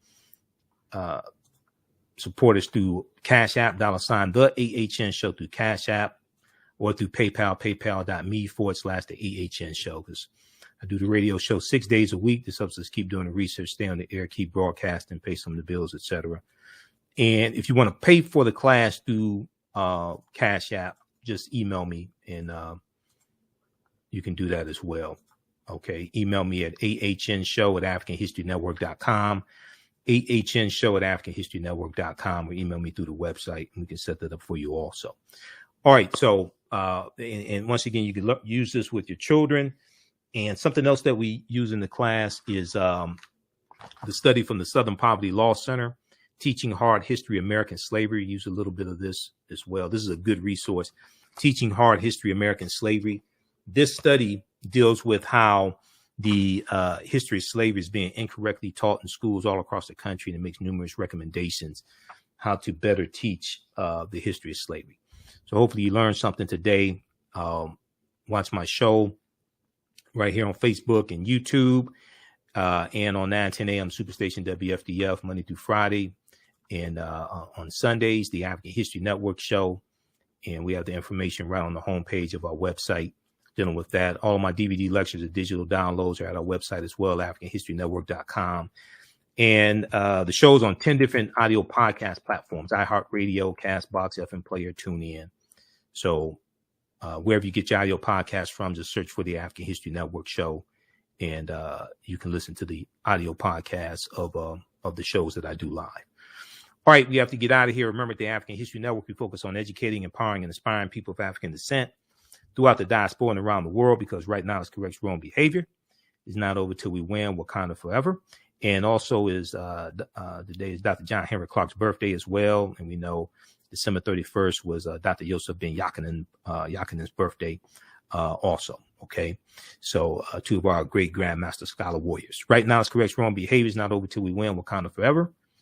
support us through Cash App, $ the AHN Show through Cash App, or through PayPal, paypal.me/the AHN Show, because I do the radio show 6 days a week. This helps us keep doing the research, stay on the air, keep broadcasting, pay some of the bills, etc. And if you want to pay for the class through Cash App, just email me, and you can do that as well. Okay, email me at ahnshow@africanhistorynetwork.com, ahnshow@africanhistorynetwork.com, or email me through the website, and we can set that up for you also. All right, so and once again, you can use this with your children. And something else that we use in the class is the study from the Southern Poverty Law Center, Teaching Hard History American Slavery. Use a little bit of this as well. This is a good resource. Teaching Hard History American Slavery. This study deals with how the history of slavery is being incorrectly taught in schools all across the country, and it makes numerous recommendations how to better teach the history of slavery. So hopefully you learned something today. Watch my show right here on Facebook and YouTube, and on 9:10 a.m. Superstation WFDF Monday through Friday, and on Sundays the African History Network show. And we have the information right on the homepage of our website dealing with that. All of my DVD lectures and digital downloads are at our website as well, AfricanHistoryNetwork.com. And the show's on 10 different audio podcast platforms: iHeartRadio, Castbox, FM Player, TuneIn. So wherever you get your audio podcast from, just search for the African History Network show, and you can listen to the audio podcasts of the shows that I do live. All right, we have to get out of here. Remember, at the African History Network, we focus on educating, empowering, and inspiring people of African descent throughout the diaspora and around the world, because right now it's correct wrong behavior. It's not over till we win Wakanda forever. And also is today is Dr. John Henry Clark's birthday as well. And we know December 31st was Dr. Yosef ben Yakinan's birthday also. Okay, so two of our great grandmaster scholar warriors. Right now, it's correct. Wrong behavior is not over till we win. Wakanda forever.